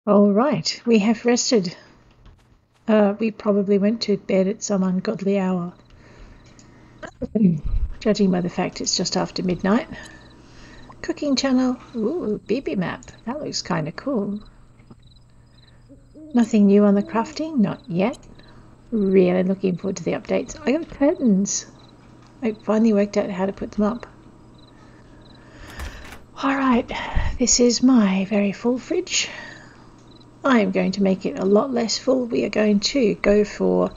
All right, we have rested. We probably went to bed at some ungodly hour. Judging by the fact it's just after midnight. Cooking channel. Ooh, BB map. That looks kind of cool. Nothing new on the crafting? Not yet. Really looking forward to the updates. I got curtains. I finally worked out how to put them up. Alright, this is my very full fridge. I am going to make it a lot less full. We are going to go for...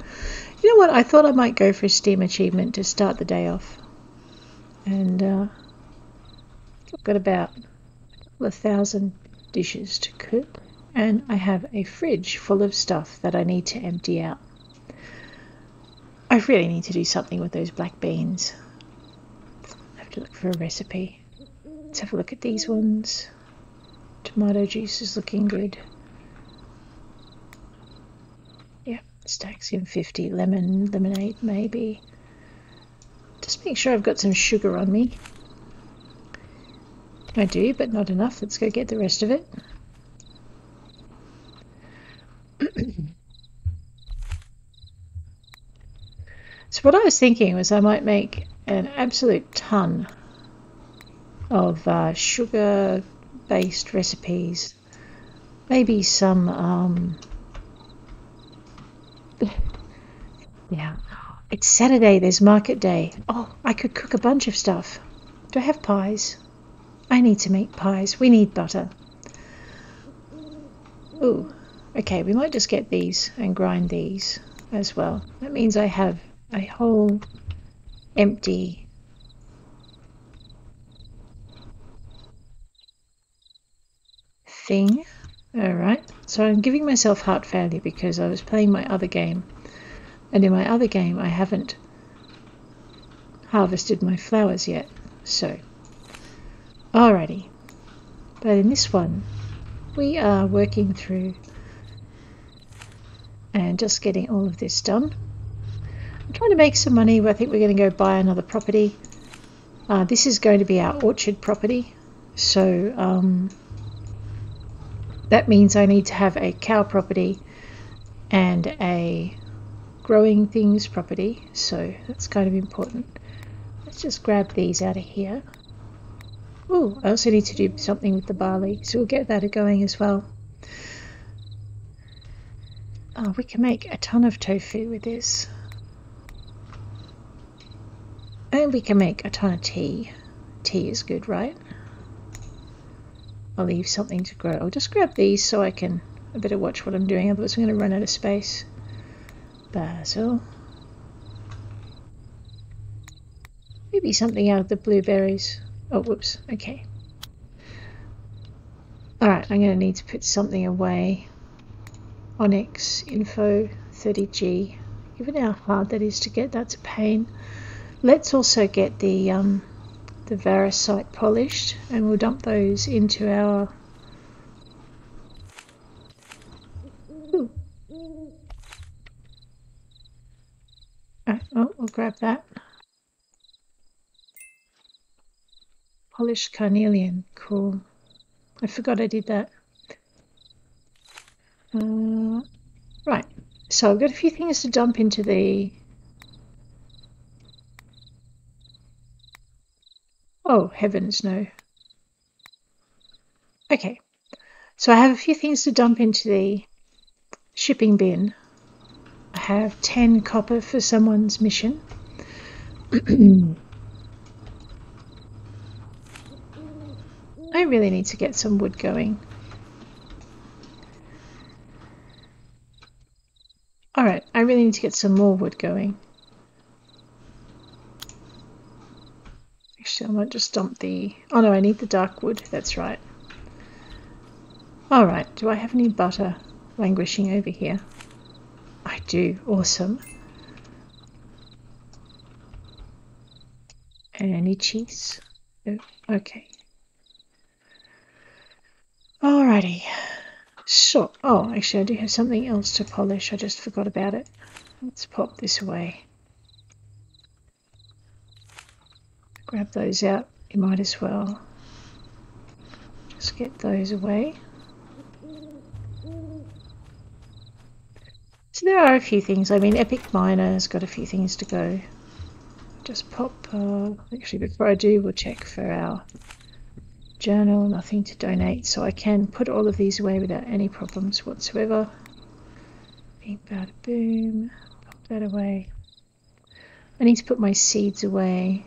You know what? I thought I might go for a Steam achievement to start the day off. And I've got about 1,000 dishes to cook. And I have a fridge full of stuff that I need to empty out. I really need to do something with those black beans. I have to look for a recipe. Let's have a look at these ones. Tomato juice is looking good. Yeah, stacks in 50. Lemonade maybe. Just make sure I've got some sugar on me. I do, but not enough. Let's go get the rest of it. So what I was thinking was I might make an absolute ton of sugar-based recipes. Maybe some, yeah, it's Saturday, there's market day. Oh, I could cook a bunch of stuff. Do I have pies? I need to make pies. We need butter. Ooh, okay, we might just get these and grind these as well. That means I have a whole empty thing. Alright, so I'm giving myself heart failure because I was playing my other game, and in my other game I haven't harvested my flowers yet. So alrighty, but in this one we are working through and just getting all of this done. I'm trying to make some money. I think we're going to go buy another property. This is going to be our orchard property, so that means I need to have a cow property and a growing things property, so that's kind of important. Let's just grab these out of here. Oh, I also need to do something with the barley, so we'll get that going as well. Oh, we can make a ton of tofu with this. And we can make a ton of tea. Tea is good, right? I'll leave something to grow. I'll just grab these so I better watch what I'm doing, otherwise I'm going to run out of space. Basil. Maybe something out of the blueberries. Oh, whoops. Okay. Alright, I'm going to need to put something away. Onyx, info, 30G. Given how hard that is to get, that's a pain. Let's also get the varicite polished, and we'll dump those into our... Ooh. Oh, I'll grab that. Polished carnelian, cool. I forgot I did that. Right, so I've got a few things to dump into the... Oh, heavens, no. Okay, so I have a few things to dump into the shipping bin. I have 10 copper for someone's mission. I really need to get some wood going. Alright, I really need to get some more wood going. Actually, I might just dump the... Oh no, I need the dark wood, that's right. Alright, do I have any butter languishing over here? I do, awesome. And any cheese? Oh, okay. Alrighty. So, oh, actually I do have something else to polish, I just forgot about it. Let's pop this away. Grab those out, you might as well. Just get those away. So there are a few things. I mean, Epic Miner's got a few things to go. Just pop, actually before I do, we'll check for our journal, nothing to donate, so I can put all of these away without any problems whatsoever. Bing, bada, boom, pop that away. I need to put my seeds away.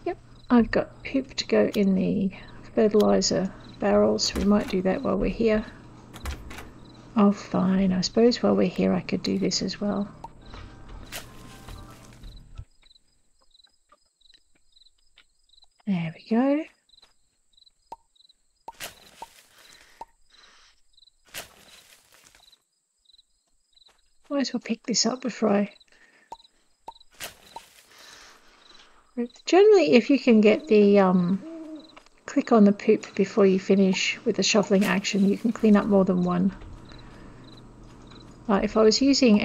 Yep, I've got poop to go in the fertilizer barrel, so we might do that while we're here. Oh, fine. I suppose while we're here I could do this as well. There we go. Might as well pick this up before I... Generally, if you can get the click on the poop before you finish with the shoveling action, you can clean up more than one. If I was using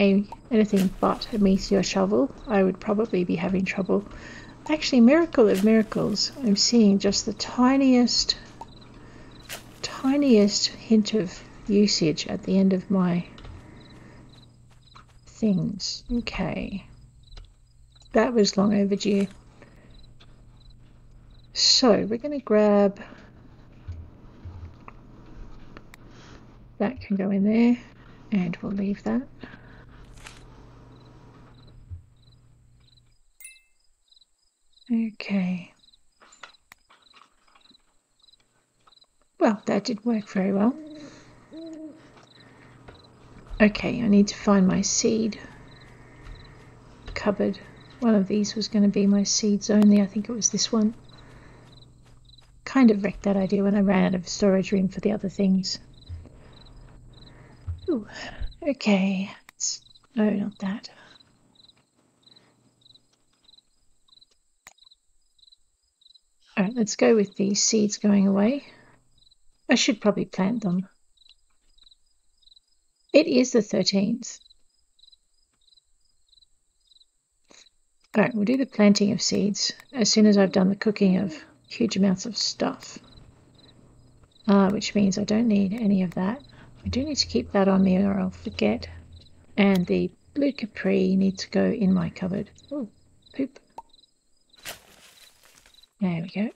anything but a meteor shovel, I would probably be having trouble. Actually, miracle of miracles, I'm seeing just the tiniest hint of usage at the end of my things. Okay, that was long overdue. So we're going to grab that, can go in there, and we'll leave that. Okay. Well, that did work very well. Okay, I need to find my seed cupboard. One of these was going to be my seeds only. I think it was this one. Kind of wrecked that idea when I ran out of storage room for the other things. Ooh, okay. No, not that. Alright, let's go with these seeds going away. I should probably plant them. It is the 13th. Alright, we'll do the planting of seeds as soon as I've done the cooking of huge amounts of stuff. Which means I don't need any of that. I do need to keep that on me or I'll forget. And the blue capri needs to go in my cupboard. Oh, poop. There we go.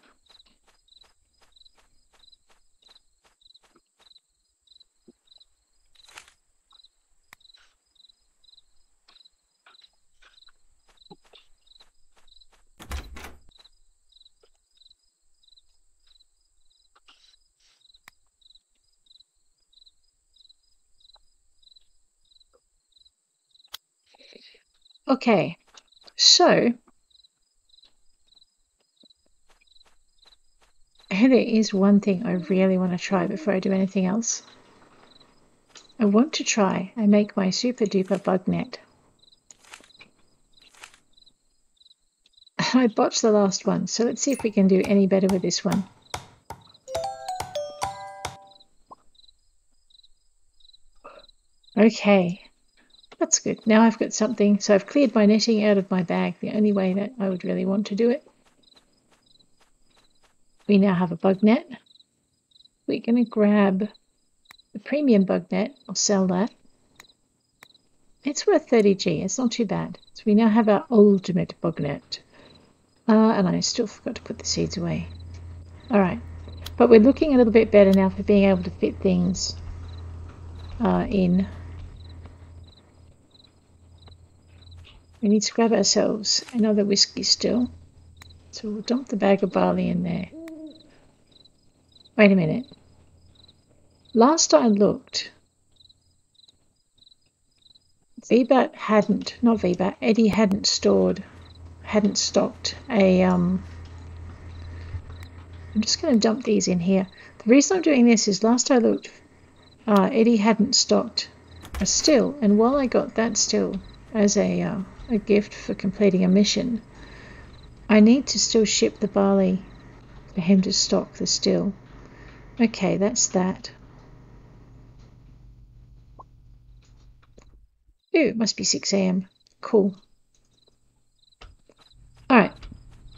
Okay, so there is one thing I really want to try before I do anything else. I want to try and make my super duper bug net. I botched the last one, so let's see if we can do any better with this one. Okay, that's good. Now I've got something. So I've cleared my netting out of my bag, the only way that I would really want to do it. We now have a bug net. We're going to grab the premium bug net. I'll sell that. It's worth 30G. It's not too bad. So we now have our ultimate bug net. And I still forgot to put the seeds away. Alright. But we're looking a little bit better now for being able to fit things in. We need to grab ourselves another whiskey still. So we'll dump the bag of barley in there. Wait a minute. Last I looked, Eddie hadn't stocked a, I'm just going to dump these in here. The reason I'm doing this is last I looked, Eddie hadn't stocked a still, and while I got that still as a gift for completing a mission, I need to still ship the barley for him to stock the still. Okay, that's that. Ooh, it must be 6 AM. Cool. Alright.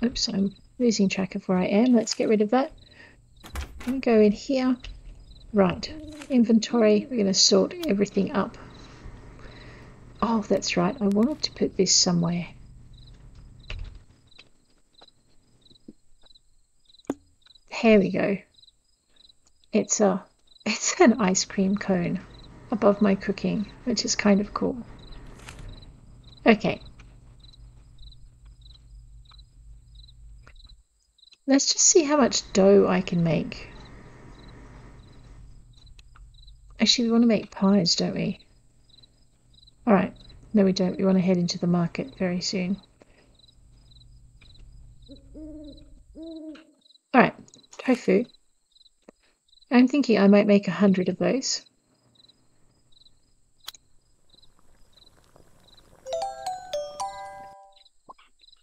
Oops, I'm losing track of where I am. Let's get rid of that. I'm going to go in here. Right, inventory, we're going to sort everything up. Oh, that's right, I wanted to put this somewhere. Here we go. It's an ice cream cone above my cooking, which is kind of cool. Okay. Let's just see how much dough I can make. Actually, we want to make pies, don't we? Alright. No, we don't. We want to head into the market very soon. Alright. Tofu. I'm thinking I might make 100 of those.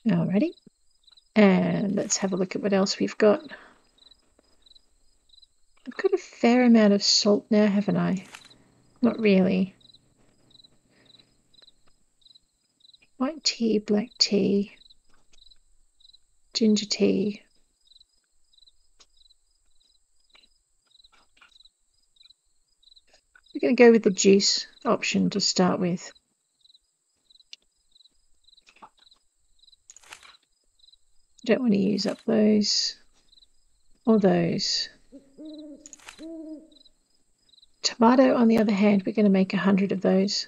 Alrighty. And let's have a look at what else we've got. I've got a fair amount of salt now, haven't I? Not really. White tea, black tea, ginger tea. We're going to go with the juice option to start with. Don't want to use up those or those. Tomato, on the other hand, we're going to make 100 of those.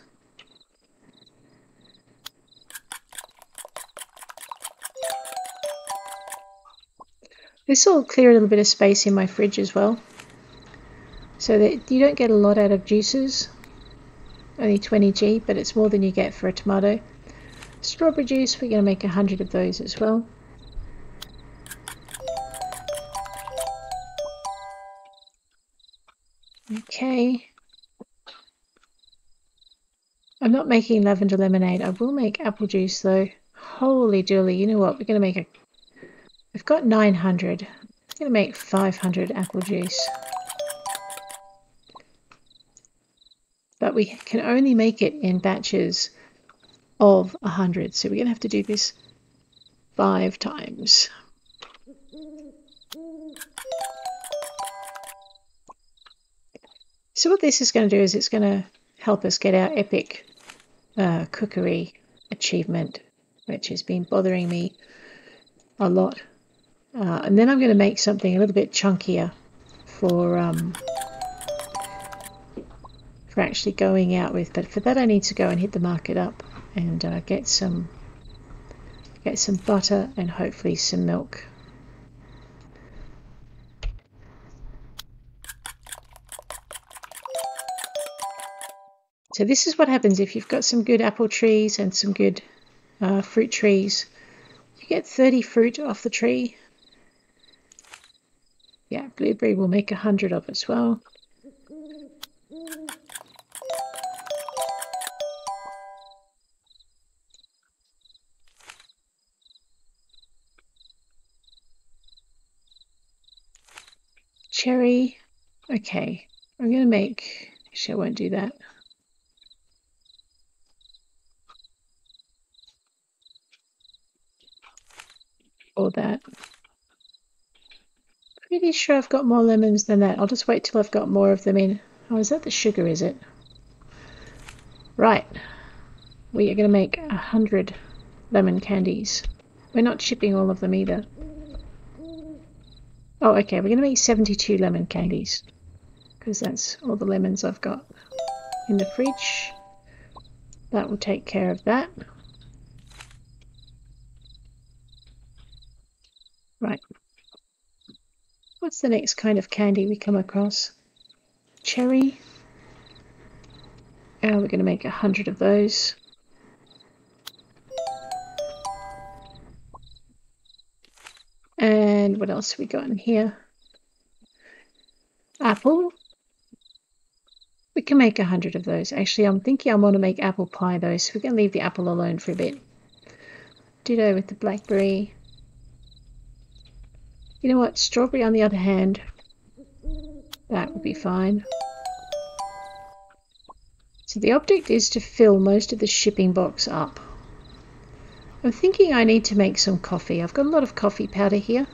This will clear a little bit of space in my fridge as well, so that you don't get a lot out of juices. Only 20g, but it's more than you get for a tomato. Strawberry juice, we're going to make 100 of those as well. Okay. I'm not making lavender lemonade. I will make apple juice though. Holy dooly, you know what? We're going to make We've got 900. I'm going to make 500 apple juice. But we can only make it in batches of 100. So we're going to have to do this 5 times. So what this is going to do is it's going to help us get our epic cookery achievement, which has been bothering me a lot. And then I'm going to make something a little bit chunkier for actually going out with. But for that I need to go and hit the market up and get some butter and hopefully some milk. So this is what happens if you've got some good apple trees and some good fruit trees. You get 30 fruit off the tree. Yeah, blueberry will make 100 of as well. Cherry. Okay, I'm going to make... Actually, I won't do that. Or that. Pretty sure I've got more lemons than that. I'll just wait till I've got more of them in. Oh, is that the sugar, is it? Right. We are going to make 100 lemon candies. We're not shipping all of them either. Oh, okay, we're going to make 72 lemon candies. Because that's all the lemons I've got in the fridge. That will take care of that. Right. What's the next kind of candy we come across? Cherry. We're going to make 100 of those. And what else have we got in here? Apple. We can make 100 of those. Actually, I'm thinking I want to make apple pie though, so we're going to leave the apple alone for a bit. Ditto with the blackberry. You know what? Strawberry, on the other hand, that would be fine. So the object is to fill most of the shipping box up. I'm thinking I need to make some coffee. I've got a lot of coffee powder here.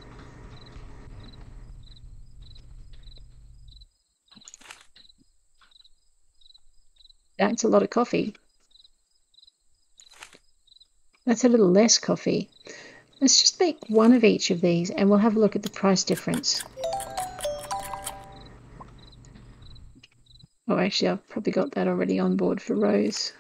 That's a lot of coffee. That's a little less coffee. Let's just make one of each of these and we'll have a look at the price difference. Oh, actually, I've probably got that already on board for Rose.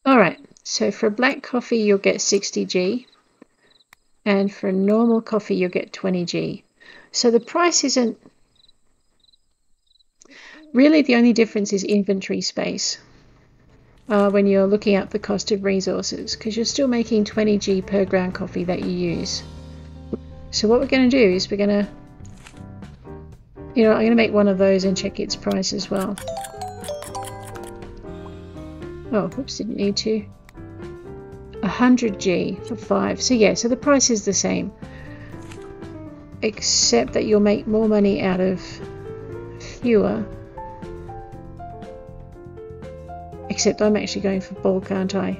Alright, so for black coffee you'll get 60G, and for normal coffee you'll get 20G. So the price isn't really, the only difference is inventory space when you're looking up the cost of resources, because you're still making 20G per ground coffee that you use. So what we're going to do is we're going to, I'm going to make one of those and check its price as well. Oh, whoops, didn't need to. 100G for 5. So yeah, so the price is the same, except that you'll make more money out of fewer. Except I'm actually going for bulk, aren't I?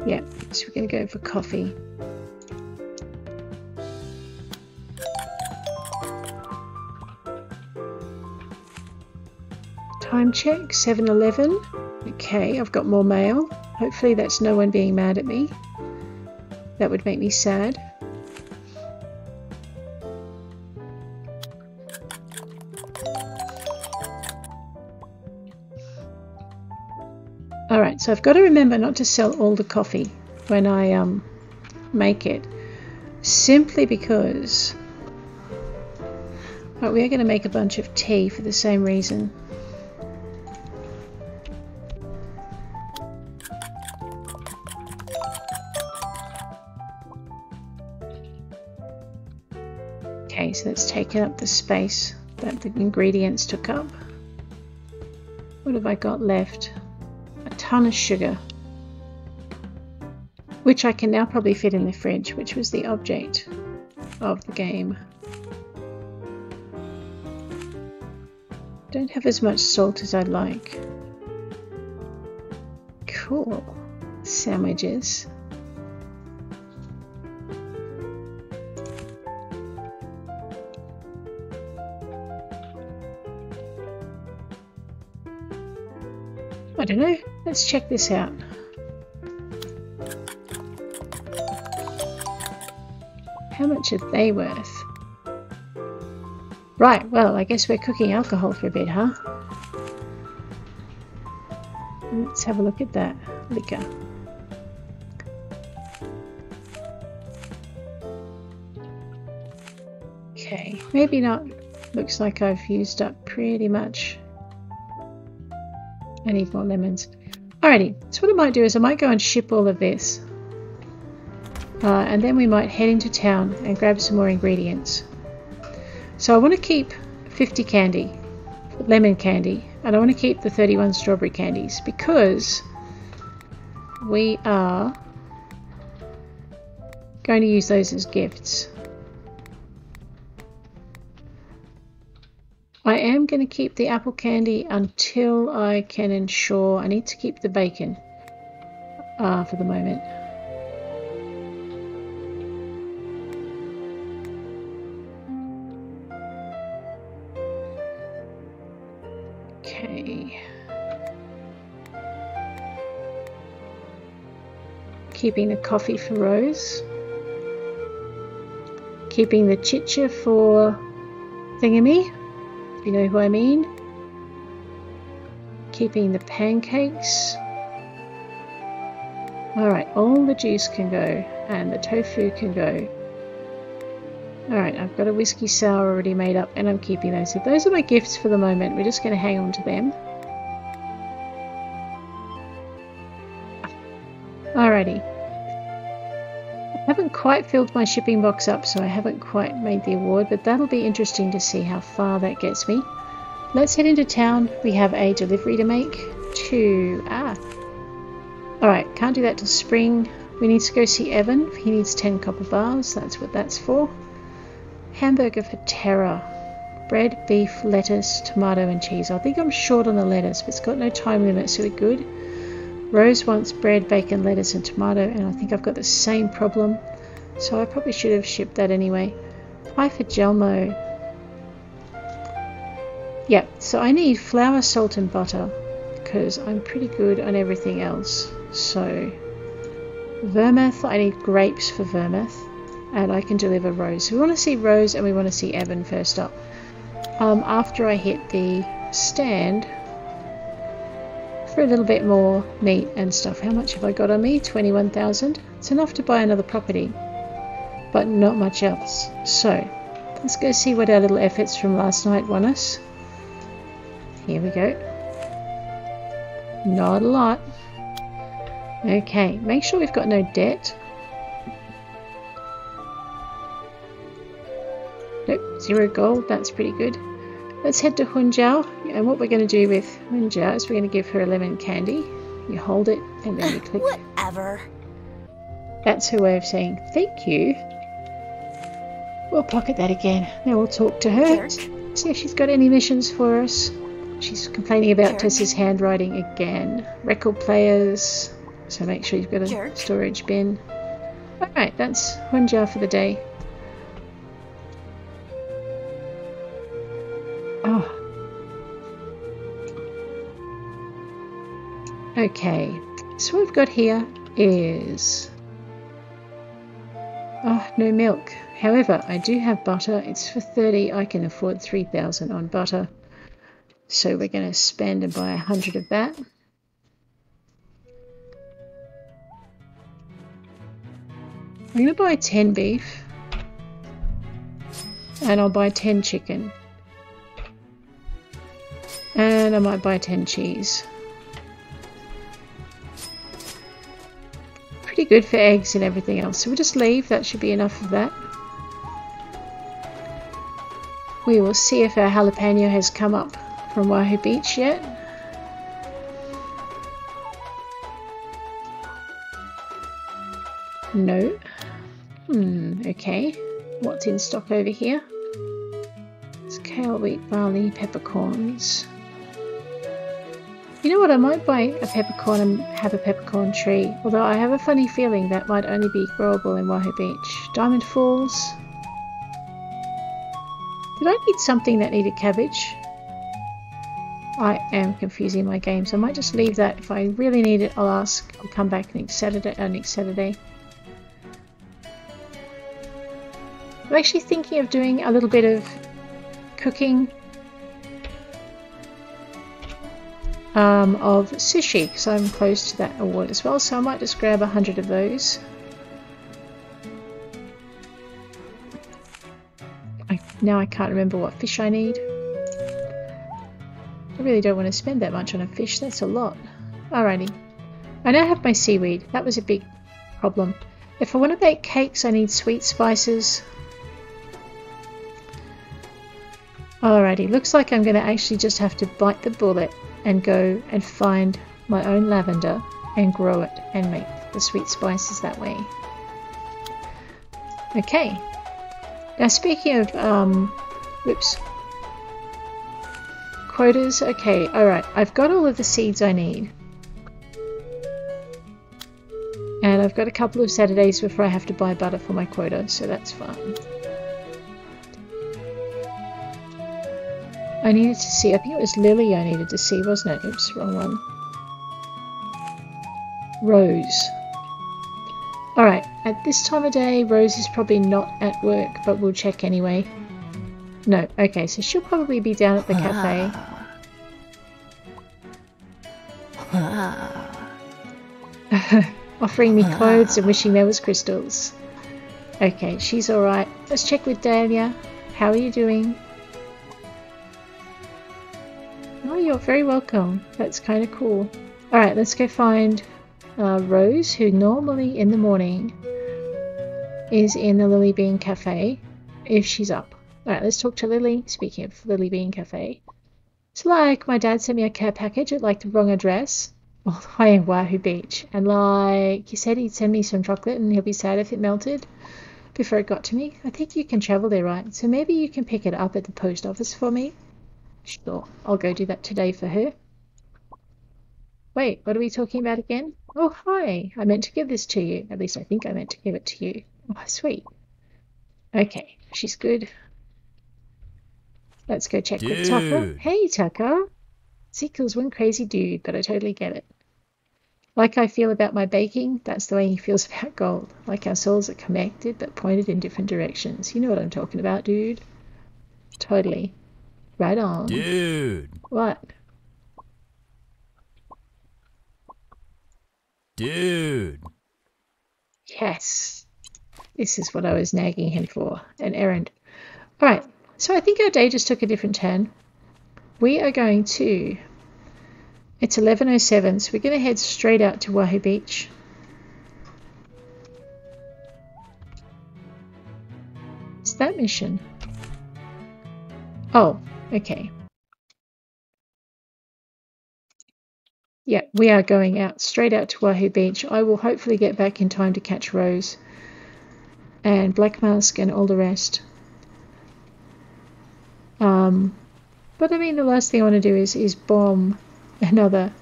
Yeah, so we're going to go for coffee. Time check, 7:11. Okay, I've got more mail. Hopefully that's no one being mad at me. That would make me sad. Alright, so I've got to remember not to sell all the coffee when I make it, simply because we are going to make a bunch of tea for the same reason. Okay, so that's taken up the space that the ingredients took up. What have I got left? A ton of sugar, which I can now probably fit in the fridge, which was the object of the game. Don't have as much salt as I'd like. Cool. Sandwiches. I don't know. Let's check this out. How much are they worth? Right, well, I guess we're cooking alcohol for a bit, huh? Let's have a look at that. Liquor. Okay, maybe not. Looks like I've used up pretty much. I need more lemons. Alrighty, so what I might do is I might go and ship all of this. And then we might head into town and grab some more ingredients. So I want to keep 50 candy, lemon candy, and I want to keep the 31 strawberry candies because we are going to use those as gifts. I am going to keep the apple candy until I can ensure I need to keep the bacon for the moment. Okay. Keeping the coffee for Rose. Keeping the chicha for Thingamy. You know who I mean. Keeping the pancakes. Alright, all the juice can go and the tofu can go. Alright, I've got a whiskey sour already made up and I'm keeping those. So those are my gifts for the moment. We're just going to hang on to them. Alrighty. I haven't quite filled my shipping box up, so I haven't quite made the award, but that'll be interesting to see how far that gets me. Let's head into town. We have a delivery to make to... Alright, can't do that till spring. We need to go see Evan. He needs 10 copper bars. That's what that's for. Hamburger for Terra. Bread, beef, lettuce, tomato and cheese. I think I'm short on the lettuce, but it's got no time limit, so we're good. Rose wants bread, bacon, lettuce and tomato, and I think I've got the same problem, so I probably should have shipped that anyway. Pie for Jelmo. Yep, so I need flour, salt and butter because I'm pretty good on everything else. So vermouth, I need grapes for vermouth, and I can deliver Rose. So we want to see Rose and we want to see Evan first up. After I hit the stand for a little bit more meat and stuff. How much have I got on me? 21,000. It's enough to buy another property, but not much else. So let's go see what our little efforts from last night won us. Here we go. Not a lot. Okay, make sure we've got no debt. Nope, 0 gold. That's pretty good. Let's head to Hunjiao, and what we're going to do with Hunjiao is we're going to give her a lemon candy. You hold it and then you click. Whatever. That's her way of saying thank you. We'll pocket that again. Now we'll talk to her. See if she's got any missions for us. She's complaining about Tessa's handwriting again. Record players. So make sure you've got a storage bin. Alright, that's Hunjiao for the day. Oh. Okay, so what we've got here is no milk. However, I do have butter. It's for 30. I can afford 3,000 on butter. So we're going to spend and buy 100 of that. I'm going to buy 10 beef. And I'll buy 10 chicken. And I might buy 10 cheese. Pretty good for eggs and everything else. So we'll just leave. That should be enough of that. We will see if our jalapeno has come up from Wahoo Beach yet. No. Okay. What's in stock over here? It's kale, wheat, barley, peppercorns. You know what, I might buy a peppercorn and have a peppercorn tree, although I have a funny feeling that might only be growable in Wahoo Beach. Diamond Falls. Did I need something that needed cabbage? I am confusing my games. I might just leave that. If I really need it, I'll ask. I'll come back next Saturday. I'm actually thinking of doing a little bit of cooking of sushi, because I'm close to that award as well, so I might just grab 100 of those. Now I can't remember what fish I need. I really don't want to spend that much on a fish, that's a lot. Alrighty. I now have my seaweed. That was a big problem. If I want to bake cakes, I need sweet spices. Alrighty, looks like I'm going to actually just have to bite the bullet and go and find my own lavender and grow it and make the sweet spices that way. Okay. Now speaking of, whoops. Quotas, okay, alright, I've got all of the seeds I need. And I've got a couple of Saturdays before I have to buy butter for my quota, so that's fine. I needed to see, I think it was Lily I needed to see, wasn't it? Oops, wrong one. Rose. Alright, at this time of day, Rose is probably not at work, but we'll check anyway. No, okay, so she'll probably be down at the cafe. Offering me clothes and wishing there was crystals. Okay, she's alright. Let's check with Dahlia. How are you doing? Oh, you're very welcome. That's kind of cool. Alright, let's go find Rose, who normally in the morning is in the Lily Bean Cafe, if she's up. Alright, let's talk to Lily. Speaking of Lily Bean Cafe. It's like my dad sent me a care package at like the wrong address all the way in Wahoo Beach. And like he said he'd send me some chocolate and he'll be sad if it melted before it got to me. I think you can travel there, right? So maybe you can pick it up at the post office for me. Sure, I'll go do that today for her. Wait, what are we talking about again? Oh, hi. I meant to give this to you. At least I think I meant to give it to you. Oh, sweet. Okay, she's good. Let's go check with Tucker. Dude. Hey, Tucker. Zekel's one crazy dude, but I totally get it. Like I feel about my baking, that's the way he feels about gold. Like our souls are connected but pointed in different directions. You know what I'm talking about, dude? Totally. Right on. Dude. What? Dude. Yes. This is what I was nagging him for. An errand. Alright, so I think our day just took a different turn. We are going to... It's 11:07, so we're going to head straight out to Wahoo Beach. What's that mission? Oh, okay. Yeah, we are going out straight out to Wahoo Beach. I will hopefully get back in time to catch Rose and Black Mask and all the rest. But I mean, the last thing I want to do is bomb another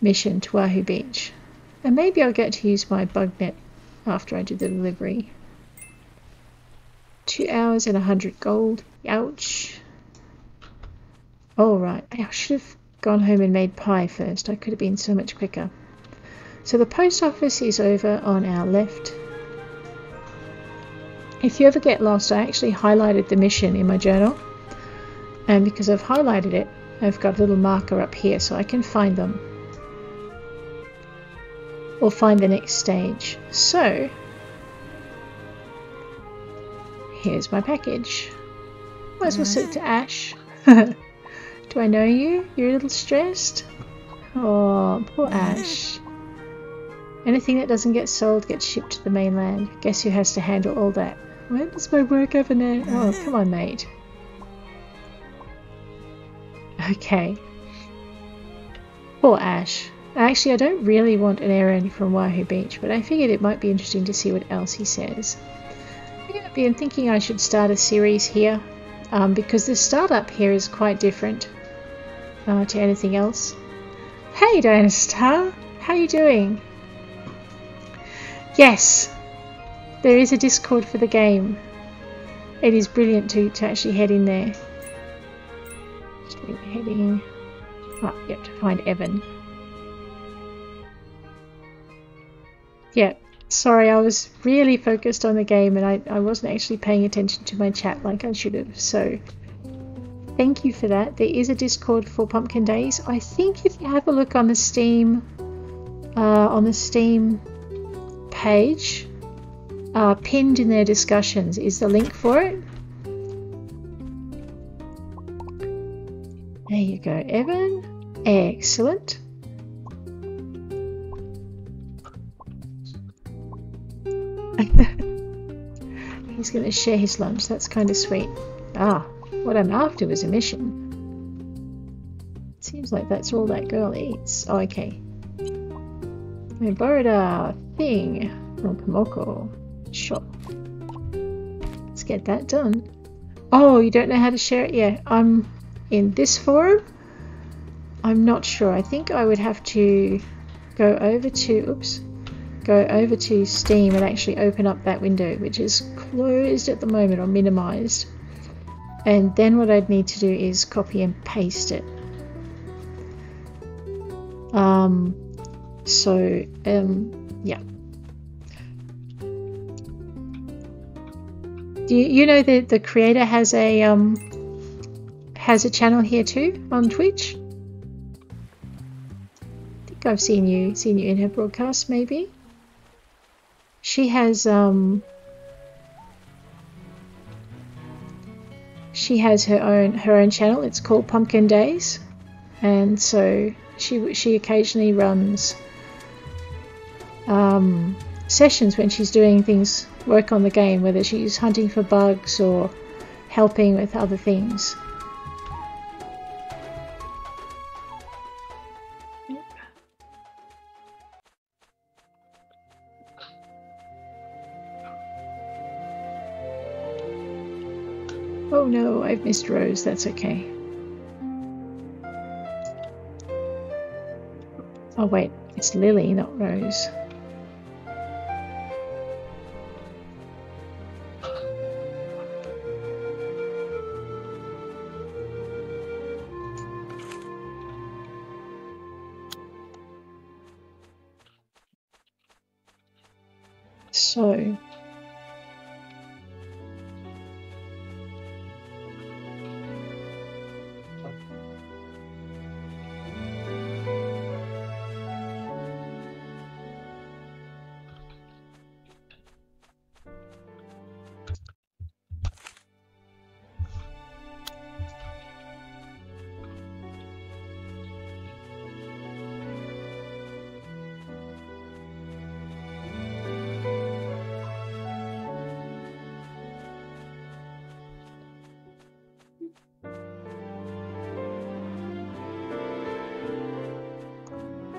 mission to Wahoo Beach. And maybe I'll get to use my bug net after I do the delivery. 2 hours and 100 gold. Ouch. Alright, I should have gone home and made pie first. I could have been so much quicker. So the post office is over on our left. If you ever get lost, I actually highlighted the mission in my journal. And because I've highlighted it, I've got a little marker up here so I can find them. Or find the next stage. So, here's my package. Might as well sit to Ash. Do I know you? You're a little stressed? Oh, poor Ash. Anything that doesn't get sold gets shipped to the mainland. Guess who has to handle all that? When does my work ever end? Oh, come on, mate. Okay. Poor Ash. Actually, I don't really want an errand from Wahoo Beach, but I figured it might be interesting to see what else he says. I've been thinking I should start a series here, because the startup here is quite different to anything else. Hey, Dynastar! How are you doing? Yes! There is a Discord for the game. It is brilliant to actually head in there. Heading... Oh, yep, to find Evan. Yeah, sorry, I was really focused on the game and I wasn't actually paying attention to my chat like I should have, so thank you for that. There is a Discord for Pumpkin Days. I think if you have a look on the Steam page, pinned in their discussions is the link for it. There you go, Evan. Excellent. He's going to share his lunch. That's kind of sweet. Ah, what I'm after was a mission. Seems like that's all that girl eats. Oh, okay. I borrowed a thing from Kamoko. Sure. Let's get that done. Oh, you don't know how to share it? Yeah, I'm in this forum. I'm not sure. I think I would have to go over to Steam and actually open up that window, which is closed at the moment or minimized. And then what I'd need to do is copy and paste it. Yeah. Do you know that the creator has a channel here too on Twitch? I think I've seen you in her broadcast maybe. She has her own channel. It's called Pumpkin Days, and so she occasionally runs sessions when she's doing work on the game, whether she's hunting for bugs or helping with other things. Oh no, I've missed Rose. That's okay. Oh wait, it's Lily, not Rose. So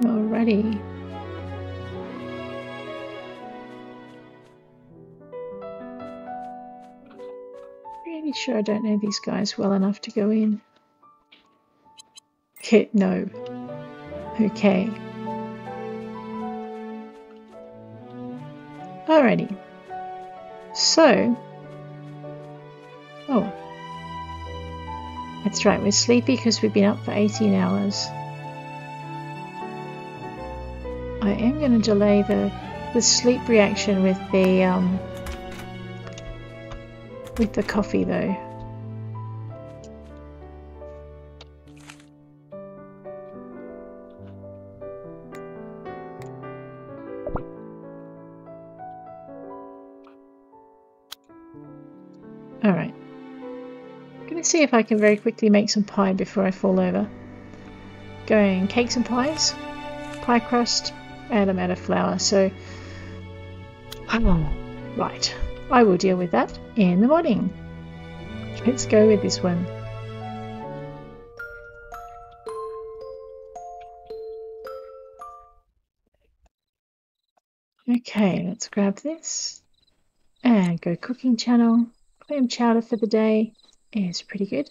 alrighty. Really sure I don't know these guys well enough to go in. No. Okay. Alrighty. So. Oh. That's right, we're sleepy because we've been up for 18 hours. I am going to delay the sleep reaction with the coffee though. Alright. I'm going to see if I can very quickly make some pie before I fall over. Going cakes and pies, pie crust, and I'm out of flour, so right, I will deal with that in the morning. Let's go with this one. Okay, let's grab this and go cooking channel. Clam chowder for the day is pretty good.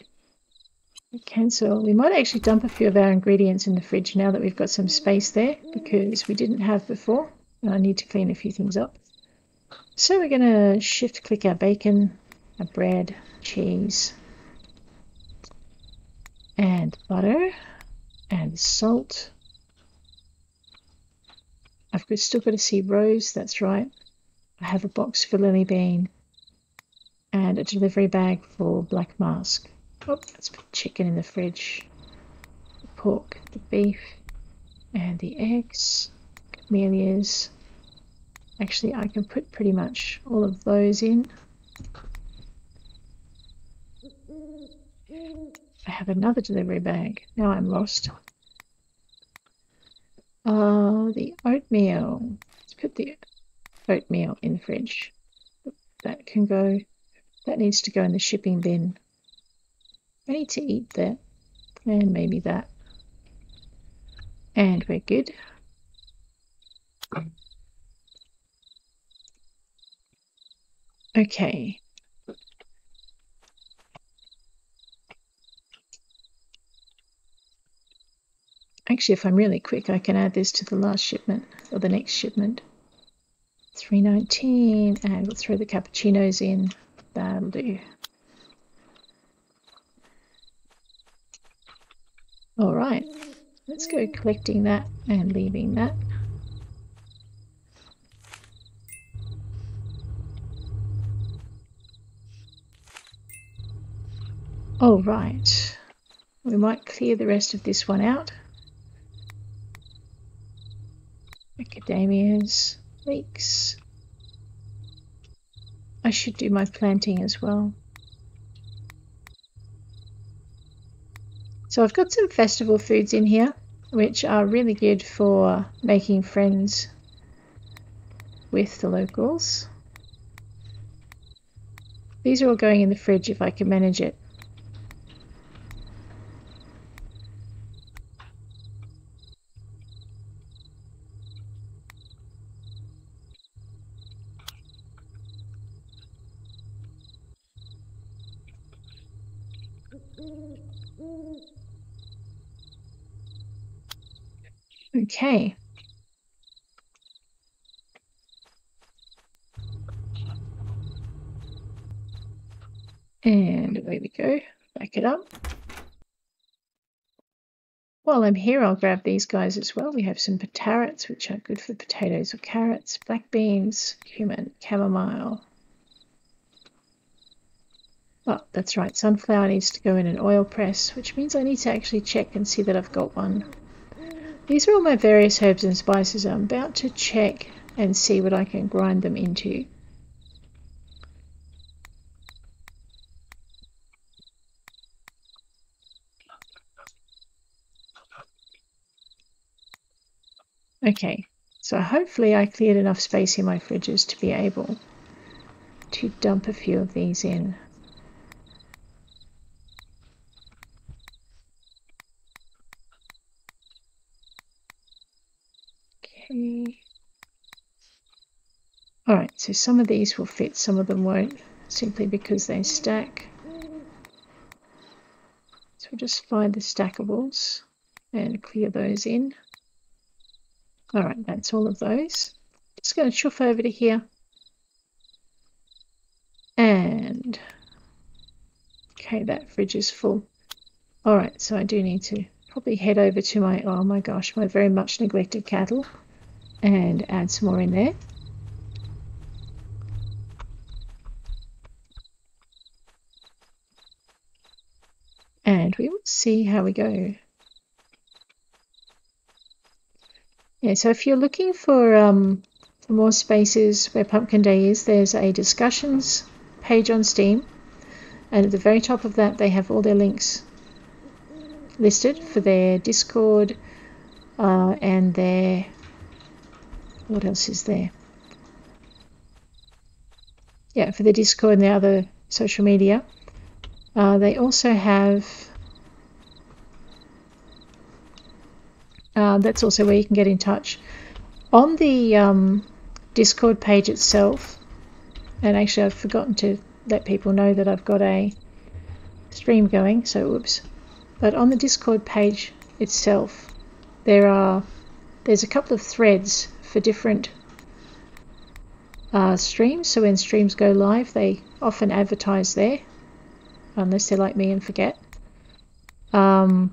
Cancel. We might actually dump a few of our ingredients in the fridge now that we've got some space there, because we didn't have before and I need to clean a few things up. So we're going to shift click our bacon, our bread, cheese, and butter, and salt. I've still got to see Rose, that's right. I have a box for Lily Bean and a delivery bag for Black Mask. Oh, let's put chicken in the fridge. The pork, the beef, and the eggs, camellias. Actually, I can put pretty much all of those in. I have another delivery bag. Now I'm lost. The oatmeal. Let's put the oatmeal in the fridge. That can go. That needs to go in the shipping bin. I need to eat that. And maybe that. And we're good. Okay. Actually, if I'm really quick, I can add this to the last shipment, or the next shipment. $3.19, and we'll throw the cappuccinos in. That'll do. All right, let's go collecting that and leaving that. All right, we might clear the rest of this one out. Macadamias, leeks. I should do my planting as well. So I've got some festival foods in here, which are really good for making friends with the locals. These are all going in the fridge if I can manage it. Okay. And away we go. Back it up. While I'm here, I'll grab these guys as well. We have some carrots, which are good for potatoes or carrots, black beans, cumin, chamomile. Oh, that's right. Sunflower needs to go in an oil press, which means I need to actually check and see that I've got one. These are all my various herbs and spices. I'm about to check and see what I can grind them into. Okay, so hopefully I cleared enough space in my fridges to be able to dump a few of these in. Okay. Alright, so some of these will fit, some of them won't, simply because they stack. So we'll just find the stackables and clear those in. Alright, that's all of those. Just going to chuff over to here. And okay, that fridge is full. Alright, so I do need to probably head over to my, oh my gosh, my very much neglected cattle and add some more in there. And we will see how we go. Yeah, so if you're looking for more spaces where Pumpkin Day is, there's a discussions page on Steam, and at the very top of that they have all their links listed for their Discord and their, what else is there? Yeah, for the Discord and the other social media. They also have, that's also where you can get in touch. On the Discord page itself, and actually I've forgotten to let people know that I've got a stream going, so oops. But on the Discord page itself, there's a couple of threads for different streams. So when streams go live, they often advertise there, unless they're like me and forget. On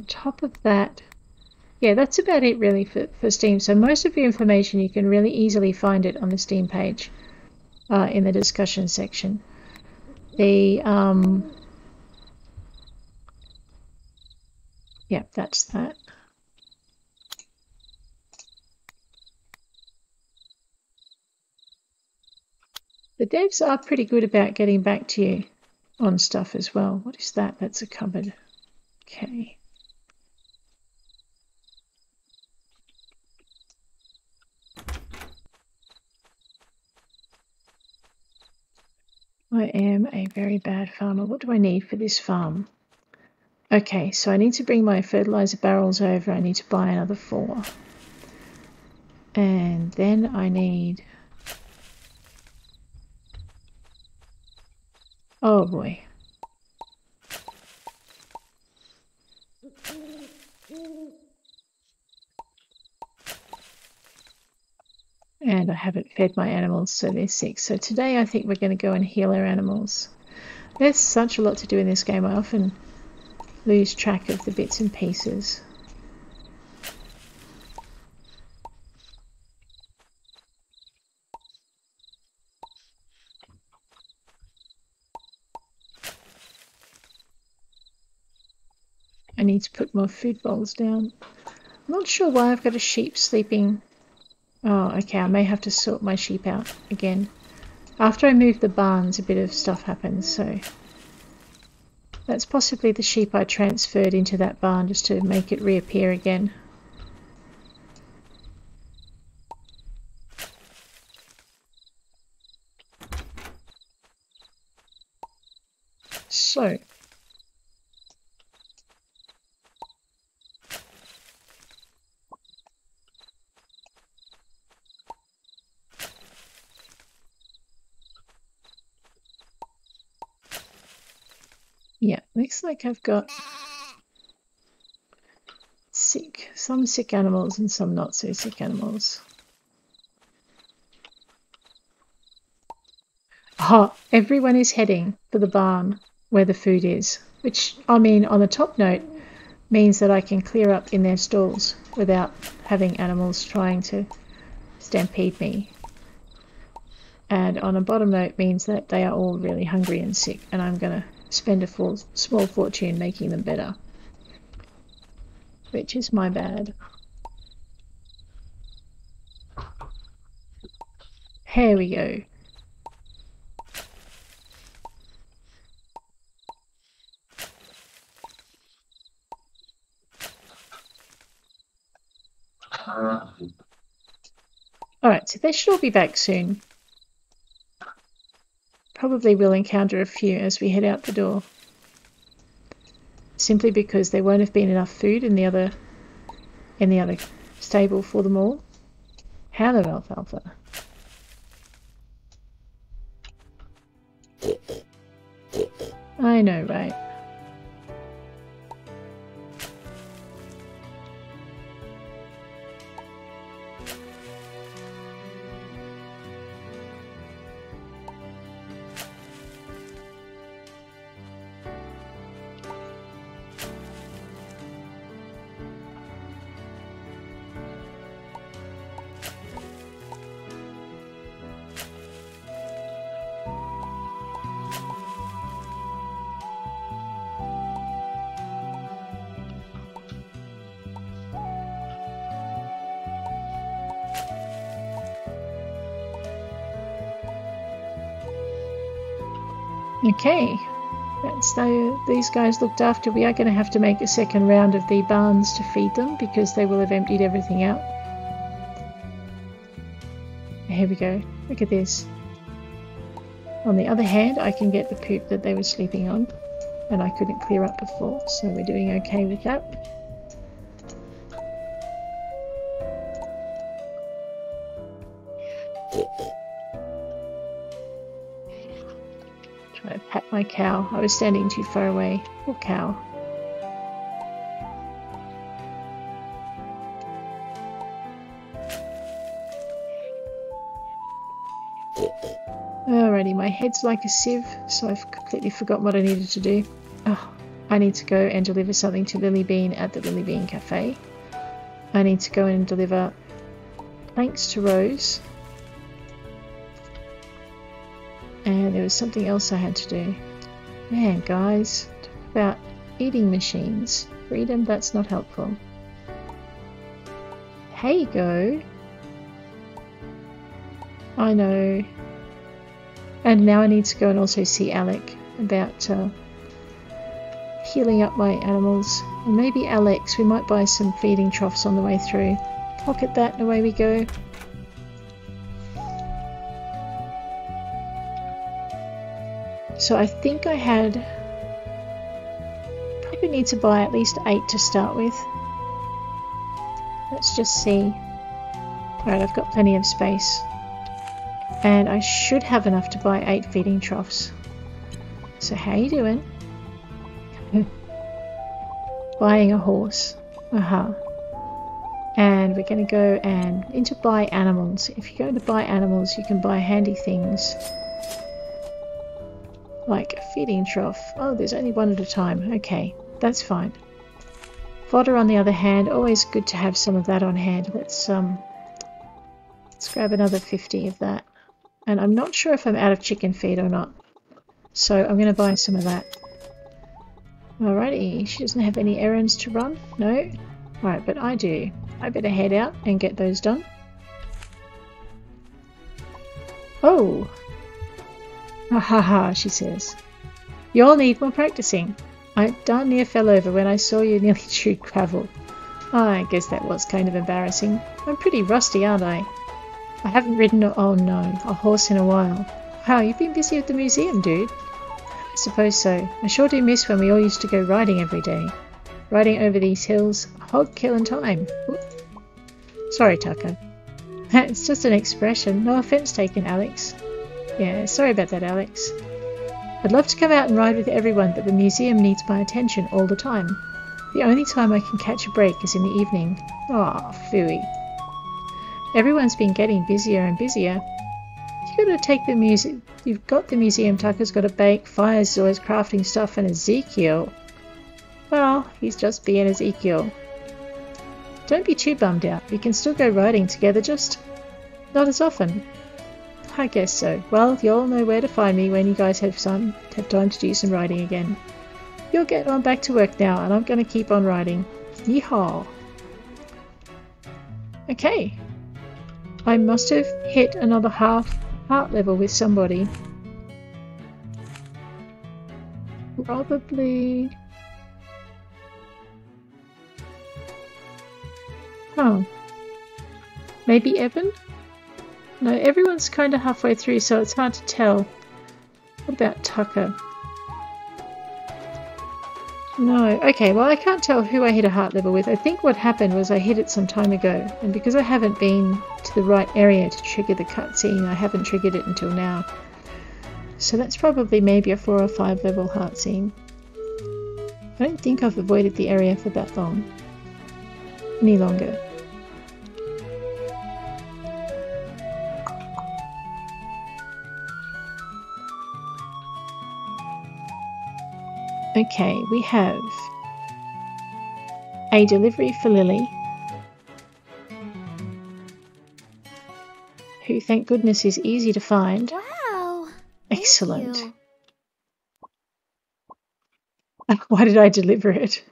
top of that, yeah, that's about it really for Steam. So most of your information, you can really easily find it on the Steam page in the discussion section. Yeah, that's that. The devs are pretty good about getting back to you on stuff as well. What is that? That's a cupboard. Okay. I am a very bad farmer. What do I need for this farm? Okay, so I need to bring my fertilizer barrels over. I need to buy another 4. And then I need... oh boy. And I haven't fed my animals, so they're sick. So today I think we're going to go and heal our animals. There's such a lot to do in this game. I often lose track of the bits and pieces. I need to put more food bowls down. I'm not sure why I've got a sheep sleeping. Oh, okay, I may have to sort my sheep out again. After I move the barns, a bit of stuff happens, so... that's possibly the sheep I transferred into that barn just to make it reappear again. So... yeah, looks like I've got sick. Some sick animals and some not so sick animals. Oh, everyone is heading for the barn where the food is, which, I mean, on the top note, means that I can clear up in their stalls without having animals trying to stampede me. And on a bottom note means that they are all really hungry and sick, and I'm going to spend a small fortune making them better. Which is my bad. Here we go. Alright, so they should all be back soon. Probably will encounter a few as we head out the door. Simply because there won't have been enough food in the other stable for them all. Hello, Alfalfa. I know, right? Okay, that's these guys looked after. We are going to have to make a second round of the barns to feed them because they will have emptied everything out. Here we go. Look at this. On the other hand, I can get the poop that they were sleeping on, and I couldn't clear up before, so we're doing okay with that. Try to pat my cow. I was standing too far away. Poor cow. Alrighty, my head's like a sieve, so I've completely forgotten what I needed to do. Oh, I need to go and deliver something to Lily Bean at the Lily Bean Cafe. I need to go and deliver planks to Rose. And there was something else I had to do. Man, guys, talk about eating machines. Freedom, that's not helpful. Here you go. I know. And now I need to go and also see Alec about healing up my animals. And maybe Alex, we might buy some feeding troughs on the way through. Pocket that and away we go. So I think I had, probably need to buy at least 8 to start with. Let's just see. Alright, I've got plenty of space. And I should have enough to buy 8 feeding troughs. So how you doing? Buying a horse. And we're going to go and into buy animals. If you go to buy animals, you can buy handy things. Like a feeding trough. Oh, there's only one at a time. Okay, that's fine. Fodder, on the other hand, always good to have some of that on hand. Let's grab another 50 of that. And I'm not sure if I'm out of chicken feed or not. So I'm going to buy some of that. Alrighty, she doesn't have any errands to run. No? Alright, but I do. I better head out and get those done. Oh! Ha ha ha, she says. You all need more practicing. I darn near fell over when I saw you nearly chewed gravel. I guess that was kind of embarrassing. I'm pretty rusty, aren't I? I haven't ridden a horse in a while. Wow, you've been busy at the museum, dude. I suppose so. I sure do miss when we all used to go riding every day. Riding over these hills, hog killing time. Oop. Sorry, Tucker. It's just an expression. No offense taken, Alex. Yeah, sorry about that, Alex. I'd love to come out and ride with everyone, but the museum needs my attention all the time. The only time I can catch a break is in the evening. Aw, phooey. Everyone's been getting busier and busier. You gotta take the music. You've got the museum, Tucker's got to bake, Fire's always crafting stuff, and Ezekiel. Well, he's just being Ezekiel. Don't be too bummed out. We can still go riding together, just not as often. I guess so. Well, you'll know where to find me when you guys have time to do some riding again. You'll get on back to work now, and I'm going to keep on riding. Yeehaw! Okay. I must have hit another half heart level with somebody. Probably... Oh. Maybe Evan? No, everyone's kind of halfway through, so it's hard to tell. What about Tucker? No. Okay, well I can't tell who I hit a heart level with. I think what happened was I hit it some time ago, and because I haven't been to the right area to trigger the cutscene, I haven't triggered it until now. So that's probably maybe a 4 or 5 level heart scene. I don't think I've avoided the area for that long. Any longer. Okay, we have a delivery for Lily, who thank goodness is easy to find. Wow! Excellent. Why did I deliver it?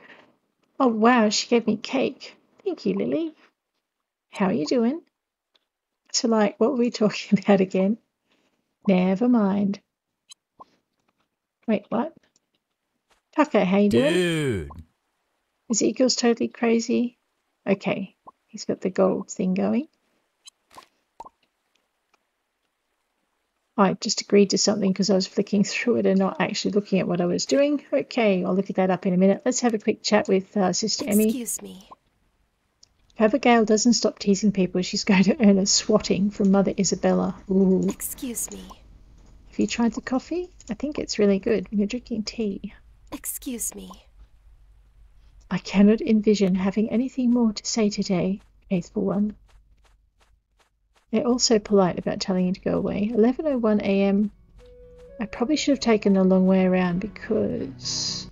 Oh wow, she gave me cake. Thank you, Lily. How are you doing? So like, what were we talking about again? Never mind. Wait, what? Tucker, how you doing? Dude. Ezekiel's totally crazy. Okay, he's got the gold thing going. I just agreed to something because I was flicking through it and not actually looking at what I was doing. Okay, I'll look at that up in a minute. Let's have a quick chat with Sister Emmy. Excuse me. If Abigail doesn't stop teasing people, she's going to earn a swatting from Mother Isabella. Ooh. Excuse me. Have you tried the coffee? I think it's really good when you're drinking tea. Excuse me. I cannot envision having anything more to say today, faithful one. They're also polite about telling you to go away. 11:01 a.m. I probably should have taken a long way around because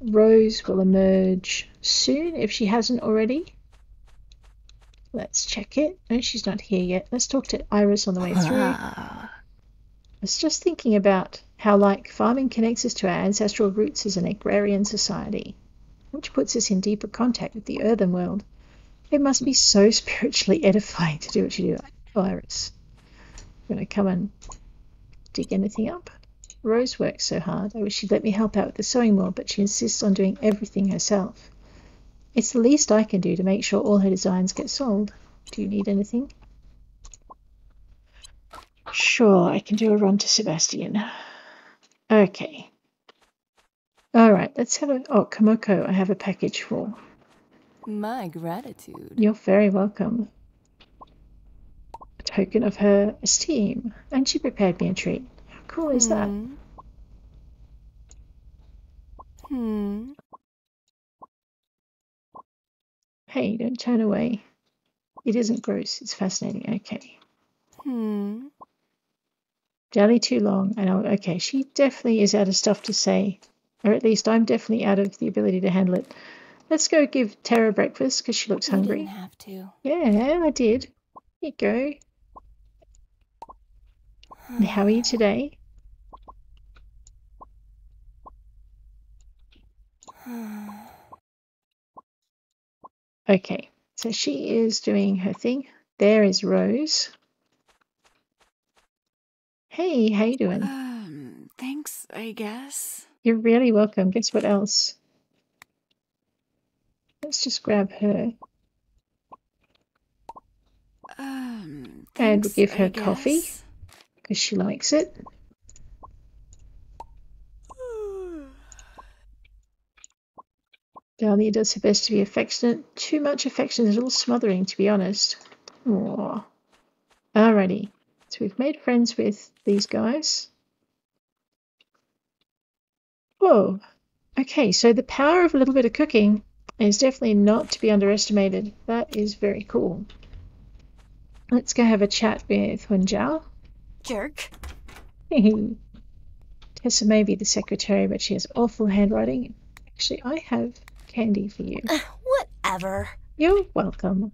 Rose will emerge soon if she hasn't already. Let's check it. No, she's not here yet. Let's talk to Iris on the way through. I was just thinking about how like farming connects us to our ancestral roots as an agrarian society, which puts us in deeper contact with the earthen world. It must be so spiritually edifying to do what you do. Oh, Iris. I'm going to come and dig anything up. Rose works so hard. I wish she'd let me help out with the sewing more, but she insists on doing everything herself. It's the least I can do to make sure all her designs get sold. Do you need anything? Sure, I can do a run to Sebastian. Okay. Alright, let's have a... Oh, Komoko, I have a package for. My gratitude. You're very welcome. A token of her esteem. And she prepared me a treat. How cool is that? Hey, don't turn away. It isn't gross, it's fascinating. Okay. Jelly too long. I know. Okay, she definitely is out of stuff to say. Or at least I'm definitely out of the ability to handle it. Let's go give Tara breakfast because she looks hungry. You didn't have to. Yeah, I did. Here you go. And how are you today? Okay, so she is doing her thing. There is Rose. Hey, how you doing? Thanks, I guess. You're really welcome. Guess what else? Let's just grab her. And we'll give her coffee because she likes it. Dahlia does her best to be affectionate. Too much affection is a little smothering, to be honest. Aww. Alrighty. So we've made friends with these guys. Whoa. Okay, so the power of a little bit of cooking is definitely not to be underestimated. That is very cool. Let's go have a chat with Hunjiao. Jerk. Tessa may be the secretary, but she has awful handwriting. Actually, I have candy for you. Whatever. You're welcome.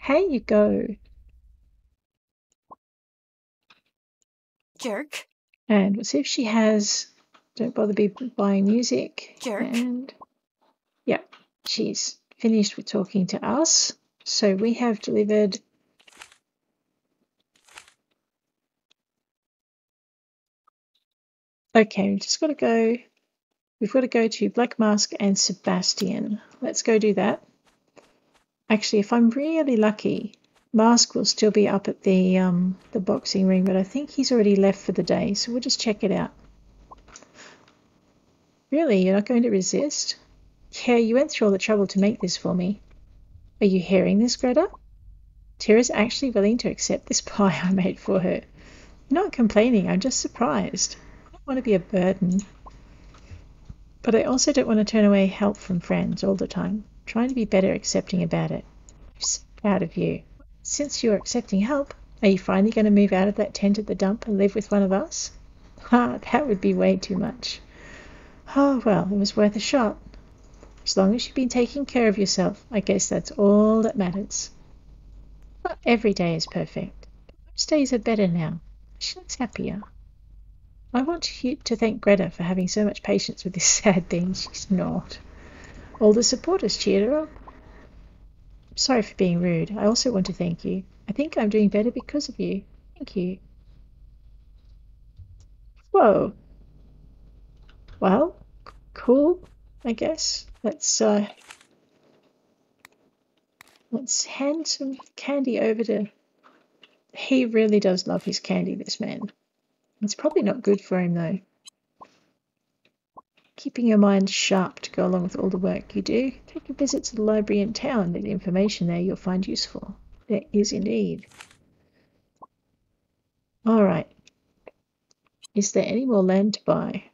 Here you go. Jerk. And we'll see if she has Don't Bother Be Buying Music. Jerk. And yeah, she's finished with talking to us. So we have delivered okay, we've just got to go. We've got to go to Black Mask and Sebastian. Let's go do that. Actually, if I'm really lucky, Mask will still be up at the boxing ring, but I think he's already left for the day, so we'll just check it out. Really? You're not going to resist? Yeah, you went through all the trouble to make this for me. Are you hearing this, Greta? Tira's actually willing to accept this pie I made for her. I'm not complaining, I'm just surprised. I don't want to be a burden. But I also don't want to turn away help from friends all the time. I'm trying to be better accepting about it. I'm so proud of you. Since you're accepting help, are you finally going to move out of that tent at the dump and live with one of us? Ha, that would be way too much. Oh, well, it was worth a shot. As long as you've been taking care of yourself, I guess that's all that matters. Not every day is perfect. Most days are better now. She looks happier. I want you to thank Greta for having so much patience with this sad thing. She's not. All the supporters cheered her up. Sorry for being rude. I also want to thank you. I think I'm doing better because of you. Thank you. Whoa. Well, cool, I guess. Let's hand some candy over to... He really does love his candy, this man. It's probably not good for him, though. Keeping your mind sharp to go along with all the work you do. Take a visit to the library in town. There's information there you'll find useful. There is indeed. All right. Is there any more land to buy?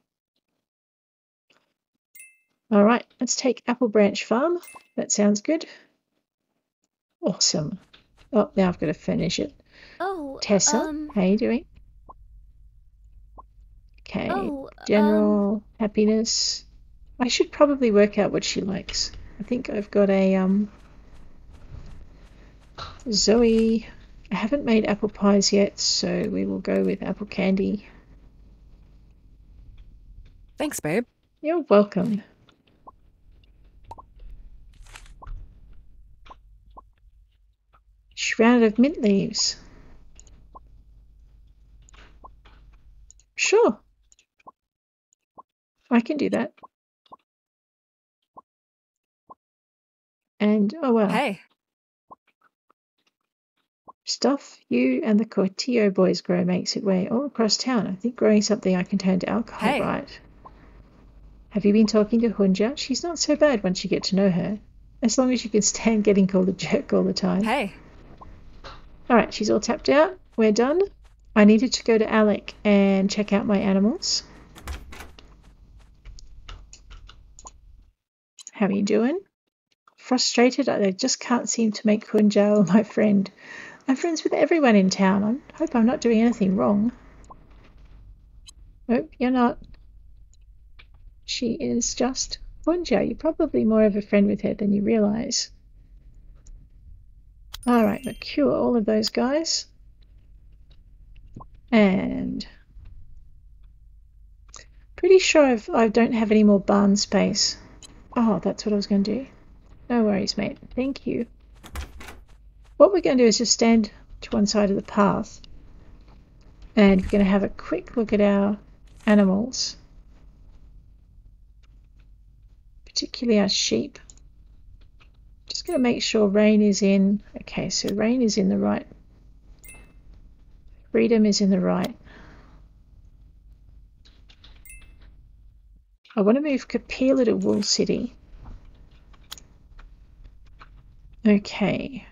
All right, let's take Apple Branch Farm. That sounds good. Awesome. Oh, now I've got to finish it. Oh, Tessa, how you doing? Okay, general happiness. I should probably work out what she likes. I think I've got a Zoe. I haven't made apple pies yet, so we will go with apple candy. Thanks, babe. You're welcome. Shroud of mint leaves. Sure. I can do that. And, oh wow. Hey. Stuff you and the Cortillo boys grow makes its way all across town. I think growing something I can turn to alcohol, right? Have you been talking to Hunja? She's not so bad once you get to know her. As long as you can stand getting called a jerk all the time. Hey. Alright, she's all tapped out. We're done. I needed to go to Alec and check out my animals. How are you doing? Frustrated? I just can't seem to make Hunja my friend. I'm friends with everyone in town. I hope I'm not doing anything wrong. Nope, you're not. She is just Hunja. You're probably more of a friend with her than you realise. Alright, we'll cure all of those guys. And pretty sure I don't have any more barn space. Oh, that's what I was going to do. No worries, mate. Thank you. What we're going to do is just stand to one side of the path. And we're going to have a quick look at our animals. Particularly our sheep. Just going to make sure Rain is in. Okay, so Rain is in the right. Freedom is in the right. I want to move Kapila to Wool City. Okay.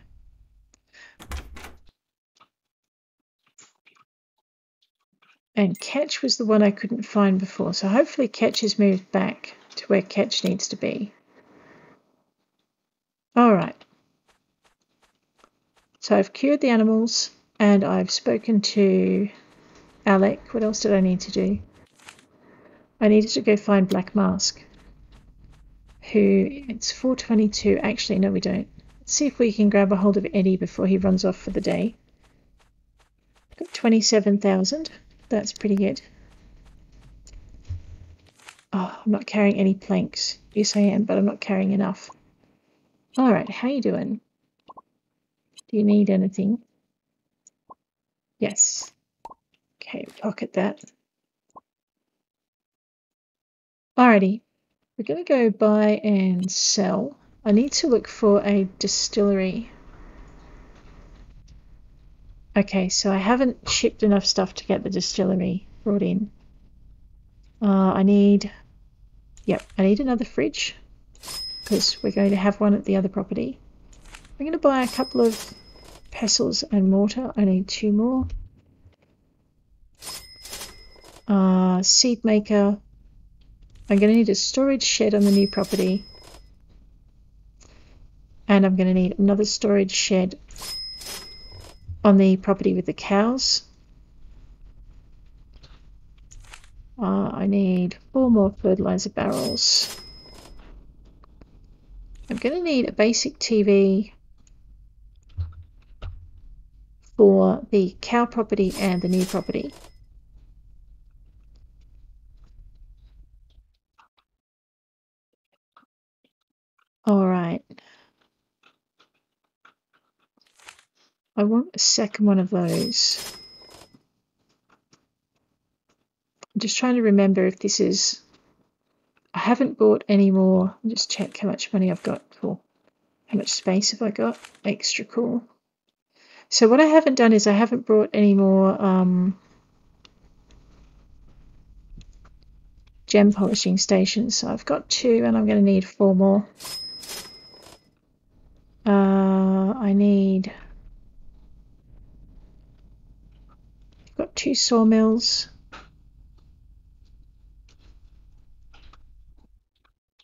And Ketch was the one I couldn't find before, so hopefully Ketch has moved back to where Ketch needs to be. Alright. So I've cured the animals and I've spoken to Alec. What else did I need to do? I needed to go find Black Mask. It's 4:22. Actually, no, we don't. Let's see if we can grab a hold of Eddie before he runs off for the day. Got 27,000. That's pretty good. Oh, I'm not carrying any planks. Yes, I am, but I'm not carrying enough. Alright, how you doing? Do you need anything? Yes. Okay, pocket that. Alrighty. We're going to go buy and sell. I need to look for a distillery. Okay, so I haven't shipped enough stuff to get the distillery brought in. I need another fridge because we're going to have one at the other property. I'm going to buy a couple of pestles and mortar. I need 2 more. Seed maker. I'm going to need a storage shed on the new property. And I'm going to need another storage shed on the property with the cows. I need 4 more fertilizer barrels. I'm going to need a basic TV for the cow property and the new property. Alright. I want a second one of those. I'm just trying to remember if this is... I haven't bought any more. I'll just check how much money I've got. Cool. How much space have I got? Extra cool. So what I haven't done is I haven't brought any more gem polishing stations. So I've got 2 and I'm going to need 4 more. I need... I've got 2 sawmills.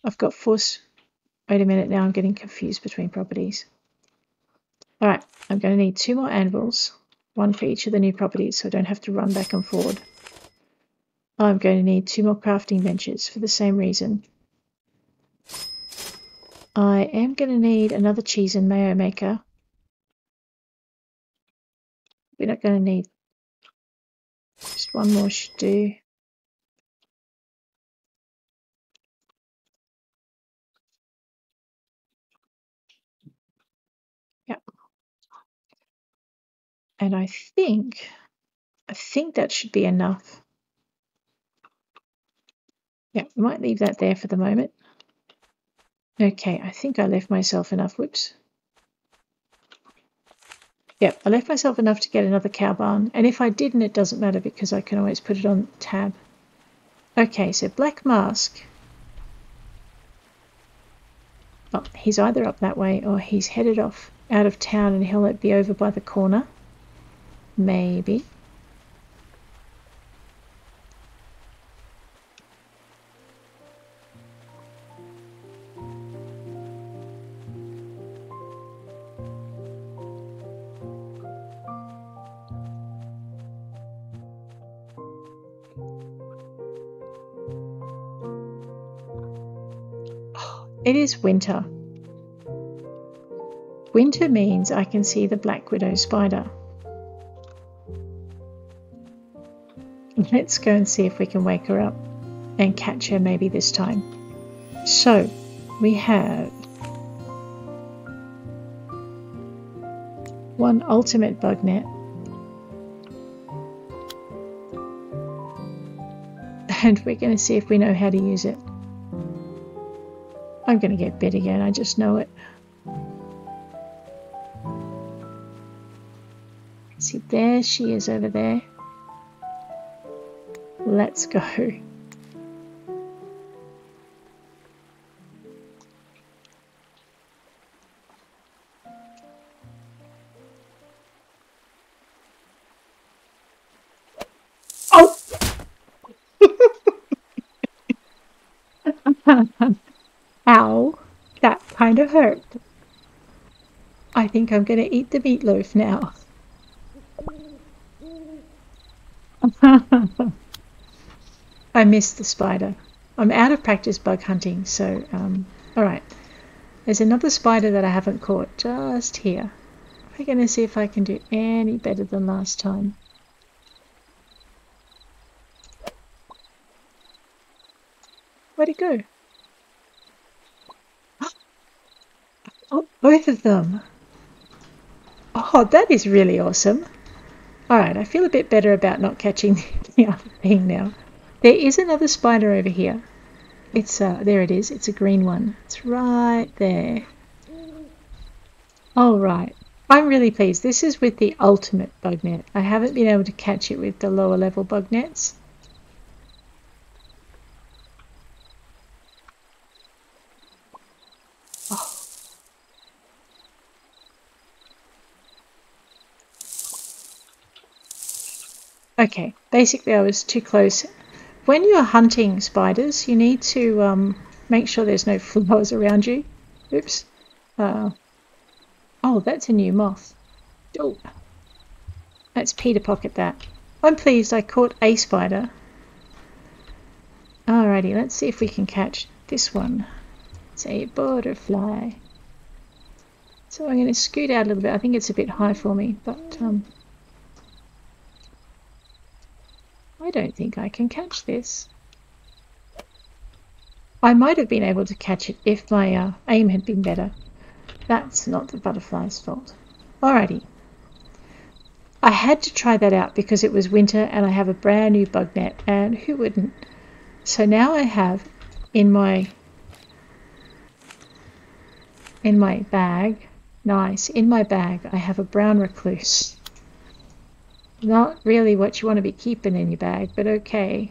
I've got 4... Wait a minute, now I'm getting confused between properties. Alright, I'm going to need 2 more anvils. 1 for each of the new properties so I don't have to run back and forward. I'm going to need 2 more crafting benches for the same reason. I am going to need another cheese and mayo maker. We're not going to need... Just 1 more should do. Yep. And I think that should be enough. Yeah, we might leave that there for the moment. Okay, I think I left myself enough. Whoops. Yep, I left myself enough to get another cow barn. And if I didn't, it doesn't matter because I can always put it on tab. Okay, so Black Mask. Oh, he's either up that way or he's headed off out of town and he'll be over by the corner. Maybe. It is winter. Winter means I can see the Black Widow spider. Let's go and see if we can wake her up and catch her maybe this time. So, we have 1 ultimate bug net. And we're going to see if we know how to use it. I'm going to get bit again, I just know it. See, there she is over there. Let's go. Oh! Ow, that kind of hurt. I think I'm going to eat the meatloaf now. I missed the spider. I'm out of practice bug hunting, so, alright. There's another spider that I haven't caught just here. I'm going to see if I can do any better than last time. Where'd it go? Oh, both of them. Oh, that is really awesome. Alright, I feel a bit better about not catching the other thing now. There is another spider over here. It's, there it is. It's a green one. It's right there. Alright. I'm really pleased. This is with the ultimate bug net. I haven't been able to catch it with the lower level bug nets. Oh. Okay, basically I was too close. When you're hunting spiders, you need to make sure there's no flowers around you. Oops. Oh, that's a new moth. Oh, let's Peter pocket that. I'm pleased I caught a spider. Alrighty, let's see if we can catch this one. It's a butterfly. So I'm going to scoot out a little bit. I think it's a bit high for me, but I don't think I can catch this. I might have been able to catch it if my aim had been better. That's not the butterfly's fault. Alrighty. I had to try that out because it was winter and I have a brand new bug net, and who wouldn't? So now I have in my bag, nice, in my bag I have a brown recluse. Not really what you want to be keeping in your bag, but okay.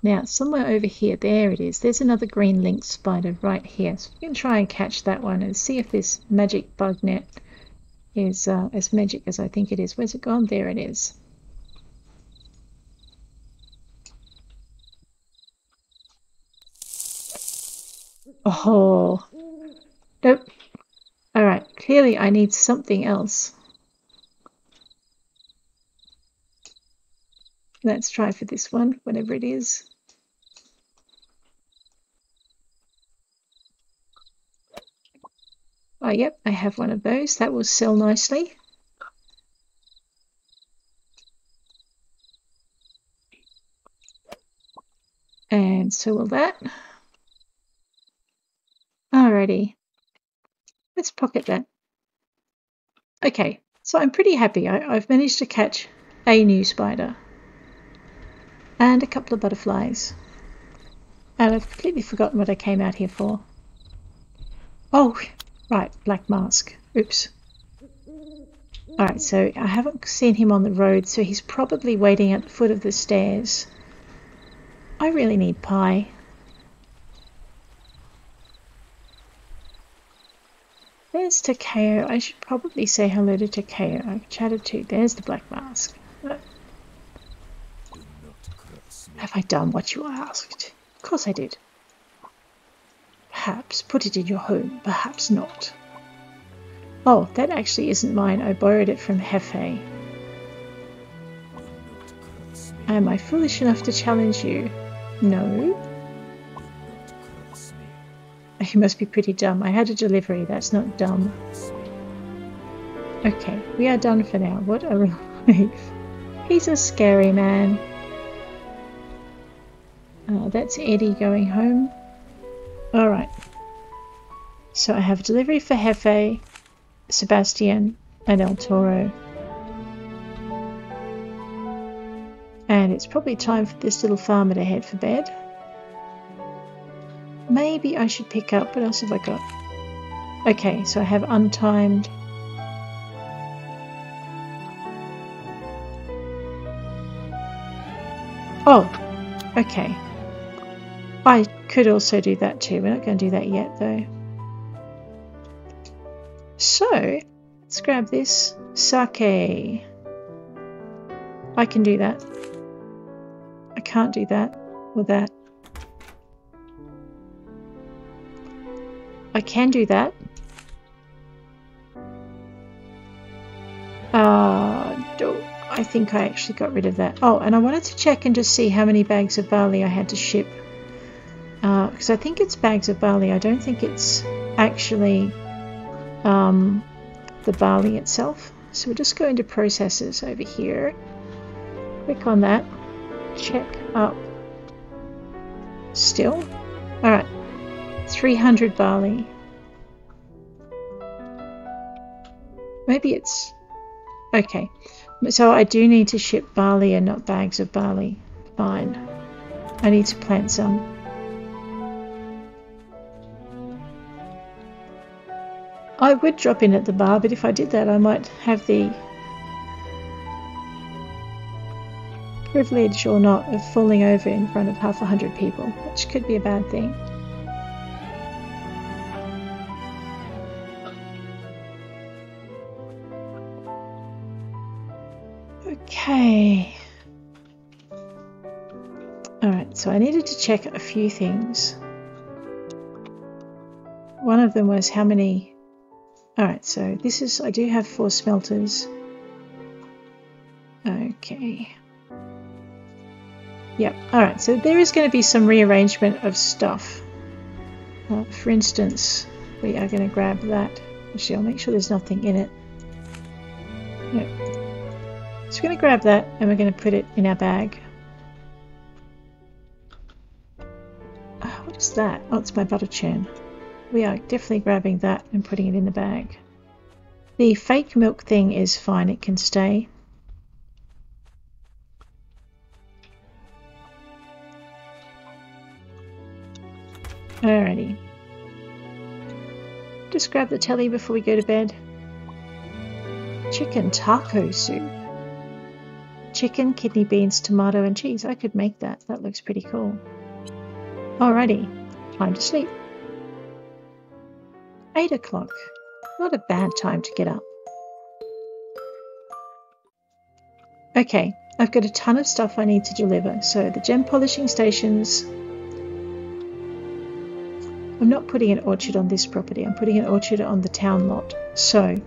Now, somewhere over here, there it is. There's another green lynx spider right here. So we can try and catch that one and see if this magic bug net is as magic as I think it is. Where's it gone? There it is. Oh, nope. All right, clearly I need something else. Let's try for this one, whatever it is. Oh, yep, I have one of those. That will sell nicely. And so will that. Alrighty. Let's pocket that. Okay, so I'm pretty happy. I've managed to catch a new spider. And a couple of butterflies. And I've completely forgotten what I came out here for. Oh, right, black mask. Oops. Alright, so I haven't seen him on the road, so he's probably waiting at the foot of the stairs. I really need pie. There's Takeo. I should probably say hello to Takeo. I've chatted to. There's the black mask. Have I done what you asked? Of course I did. Perhaps put it in your home, perhaps not. Oh, that actually isn't mine. I borrowed it from Hefe. Am I foolish enough to challenge you? No. You must be pretty dumb. I had a delivery. That's not dumb. Okay, we are done for now. What a relief. He's a scary man. That's Eddie going home. Alright. So I have a delivery for Hefe, Sebastian, and El Toro. And it's probably time for this little farmer to head for bed. Maybe I should pick up... What else have I got? Okay, so I have untimed... Oh, okay. I could also do that too. We're not going to do that yet though. So, let's grab this. Sake. I can do that. I can't do that or that. I can do that. I think I actually got rid of that. Oh, and I wanted to check and just see how many bags of barley I had to ship. Because I think it's bags of barley. I don't think it's actually the barley itself. So we'll just go into processes over here. Click on that. Check up. Still. Alright. 300 barley. Maybe it's... Okay. So I do need to ship barley and not bags of barley. Fine. I need to plant some. I would drop in at the bar, but if I did that I might have the privilege or not of falling over in front of 100 people, which could be a bad thing. Okay. Alright, so I needed to check a few things. One of them was how many... Alright, so this is... I do have 4 smelters. Okay. Yep, alright, so there is going to be some rearrangement of stuff. For instance, we are going to grab that. Actually, I'll make sure there's nothing in it. Yep. So we're going to grab that and we're going to put it in our bag. What is that? Oh, it's my butter churn. We are definitely grabbing that and putting it in the bag. The fake milk thing is fine, it can stay. Alrighty. Just grab the telly before we go to bed. Chicken taco soup. Chicken, kidney beans, tomato and cheese. I could make that. That looks pretty cool. Alrighty. Time to sleep. 8 o'clock. Not a bad time to get up. Okay, I've got a ton of stuff I need to deliver. So the gem polishing stations... I'm not putting an orchard on this property. I'm putting an orchard on the town lot. So,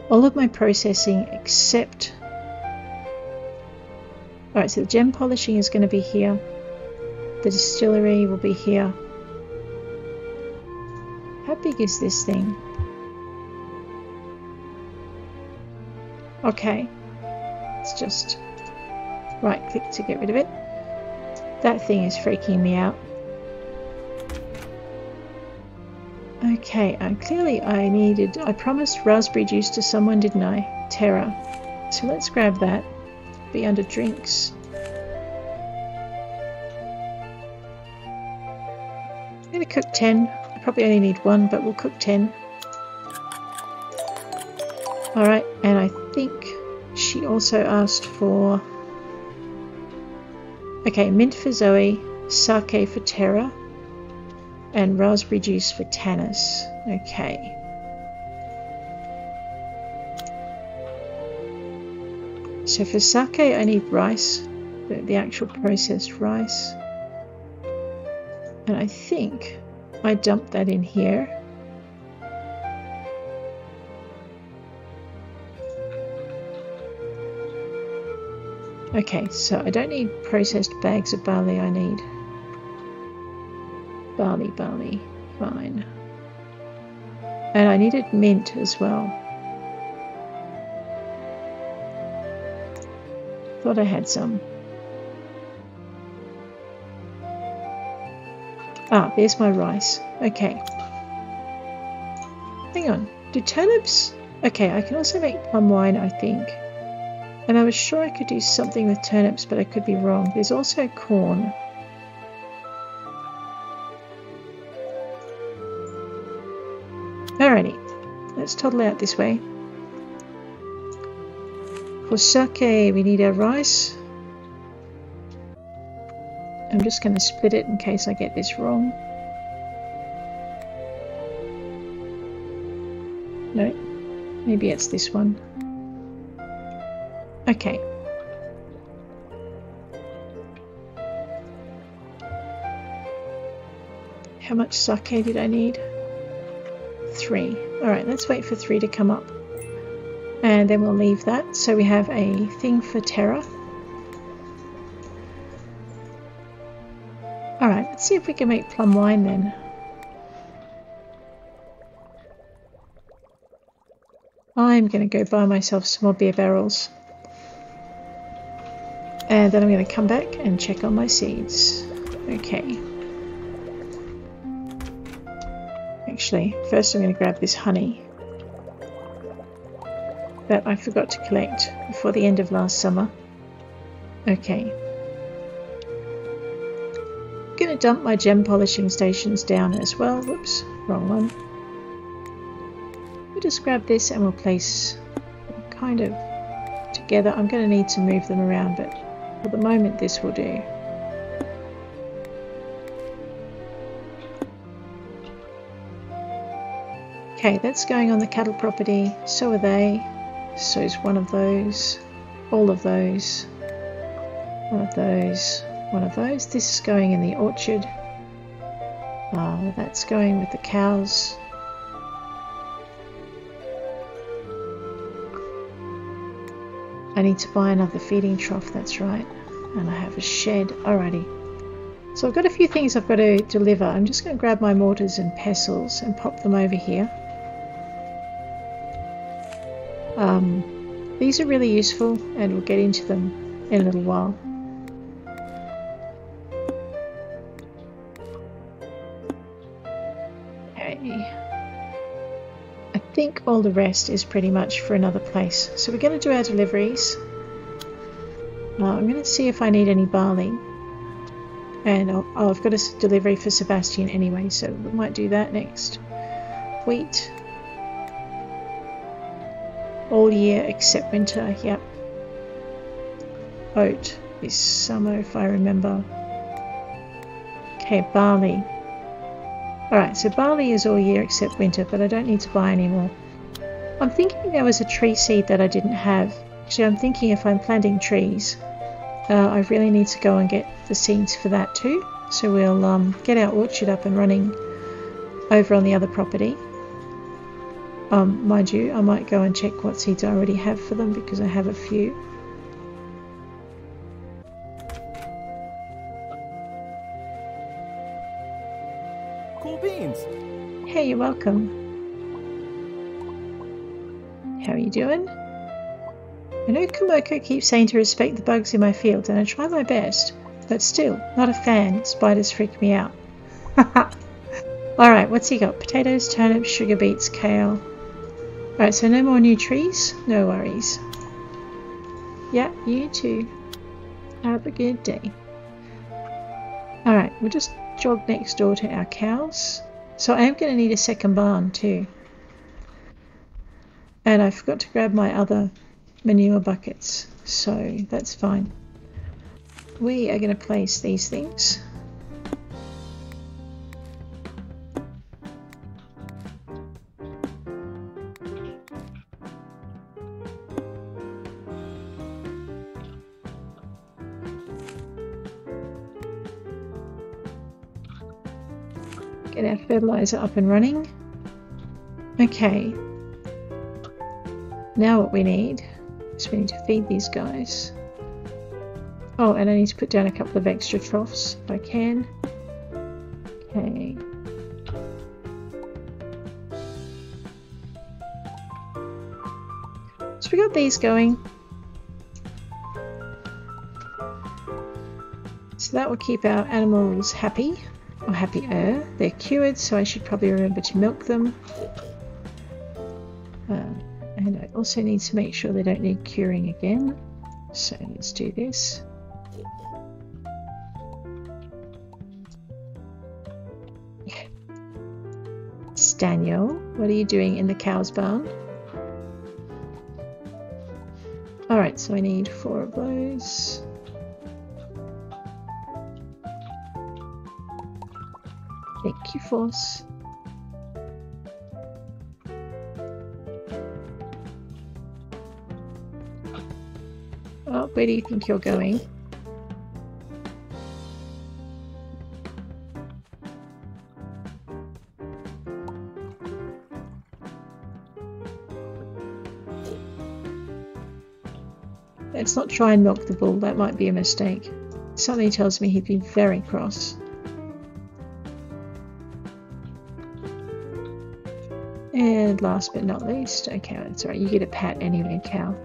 all of my processing except... Alright, so the gem polishing is going to be here. The distillery will be here. How big is this thing? Okay. Let's just right click to get rid of it. That thing is freaking me out. Okay, clearly I promised raspberry juice to someone, didn't I? Tara. So let's grab that. Be under drinks. I'm going to cook 10. I probably only need 1, but we'll cook 10. Alright, and I think she also asked for... Okay, mint for Zoe, sake for Tara, and raspberry juice for Tanis. Okay. So for sake I need rice, the actual processed rice. And I think I dumped that in here. Okay, so I don't need processed bags of barley, I need barley, fine. And I needed mint as well. Thought I had some. Ah, there's my rice. Okay. Hang on, do turnips... Okay, I can also make plum wine, I think. And I was sure I could do something with turnips, but I could be wrong. There's also corn. Alrighty, let's toddle out this way. For sake, we need our rice. I'm just going to split it in case I get this wrong. No, maybe it's this one. Okay. How much sake did I need? 3. Alright, let's wait for 3 to come up. And then we'll leave that. So we have a thing for terror. Alright, let's see if we can make plum wine then. I'm going to go buy myself some more beer barrels. And then I'm going to come back and check on my seeds. Okay. Actually, first I'm going to grab this honey that I forgot to collect before the end of last summer. Okay. I'm going to dump my gem polishing stations down as well. Whoops, wrong one. We'll just grab this and we'll place them kind of together. I'm going to need to move them around, but for the moment this will do. Okay, that's going on the cattle property. So are they. So is one of those. All of those. One of those. One of those. This is going in the orchard. That's going with the cows. I need to buy another feeding trough, that's right. And I have a shed. Alrighty. So I've got a few things I've got to deliver. I'm just going to grab my mortars and pestles and pop them over here. These are really useful and we'll get into them in a little while. Okay. I think all the rest is pretty much for another place. So we're going to do our deliveries. I'm going to see if I need any barley. And I've got a delivery for Sebastian anyway, so we might do that next. Wheat. All year except winter, yep. Oat is summer if I remember. Okay, barley. Alright, so barley is all year except winter, but I don't need to buy any more. I'm thinking there was a tree seed that I didn't have. Actually, I'm thinking if I'm planting trees, I really need to go and get the seeds for that too. So we'll get our orchard up and running over on the other property. Mind you, I might go and check what seeds I already have for them because I have a few. Cool beans. Hey, you're welcome. How are you doing? I know Komoko keeps saying to respect the bugs in my field, and I try my best, but still, not a fan. Spiders freak me out. Alright, what's he got? Potatoes, turnips, sugar beets, kale. Alright, so no more new trees? No worries. Yeah, you too. Have a good day. Alright, we'll just jog next door to our cows. So I am going to need a second barn too. And I forgot to grab my other manure buckets, so that's fine. We are going to place these things. Get our fertilizer up and running. Okay. Now what we need is we need to feed these guys. Oh, and I need to put down a couple of extra troughs if I can. Okay. So we got these going. So that will keep our animals happy. Or happier. They're cured, so I should probably remember to milk them. And I also need to make sure they don't need curing again. So let's do this. It's Daniel. What are you doing in the cow's barn? Alright, so I need 4 of those. Thank you, Force. Oh, where do you think you're going? Let's not try and milk the bull. That might be a mistake. Something tells me he'd be very cross. And last but not least, okay, that's right, you get a pat anyway, cow.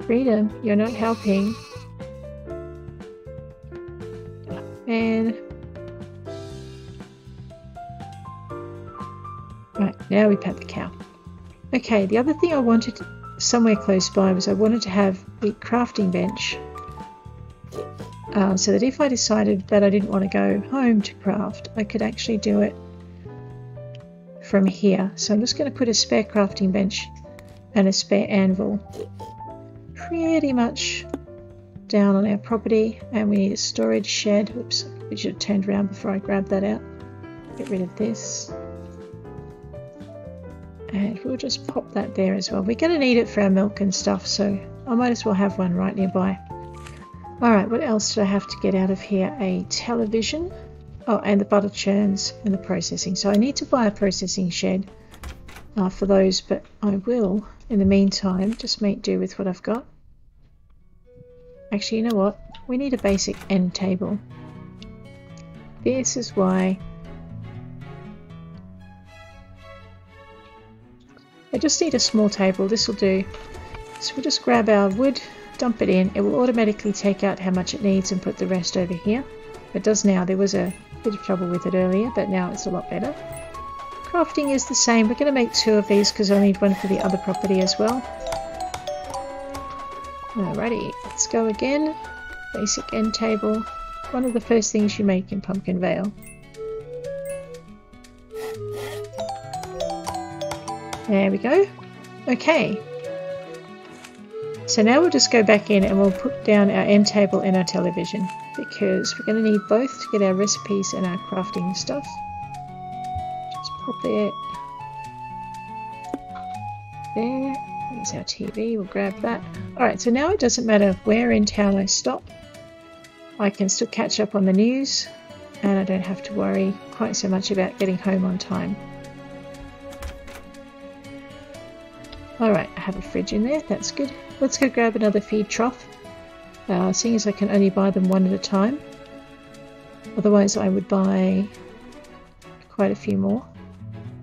Freedom, you're not helping. And right, now we pat the cow. Okay, the other thing I wanted somewhere close by was I wanted to have a crafting bench. So that if I decided that I didn't want to go home to craft, I could actually do it from here. So I'm just going to put a spare crafting bench and a spare anvil pretty much down on our property, and we need a storage shed. Oops, we should have turned around before I grabbed that out. Get rid of this. And we'll just pop that there as well. We're going to need it for our milk and stuff, so I might as well have one right nearby. Alright, what else do I have to get out of here? A television. Oh, and the butter churns and the processing. So I need to buy a processing shed for those, but I will, in the meantime, just make do with what I've got. Actually, you know what? We need a basic end table. This is why I just need a small table. This will do. So we'll just grab our wood, dump it in. It will automatically take out how much it needs and put the rest over here. It does now. There was a bit of trouble with it earlier, but now it's a lot better. Crafting is the same. We're going to make 2 of these because I need one for the other property as well. Alrighty, let's go again. Basic end table. One of the first things you make in Pumpkinvale. There we go. Okay. So now we'll just go back in and we'll put down our end table and our television, because we're going to need both to get our recipes and our crafting stuff. Just pop it there. There's our TV, we'll grab that. Alright, so now it doesn't matter where in town I stop. I can still catch up on the news, and I don't have to worry quite so much about getting home on time. Alright, I have a fridge in there, that's good. Let's go grab another feed trough, seeing as I can only buy them one at a time. Otherwise I would buy quite a few more.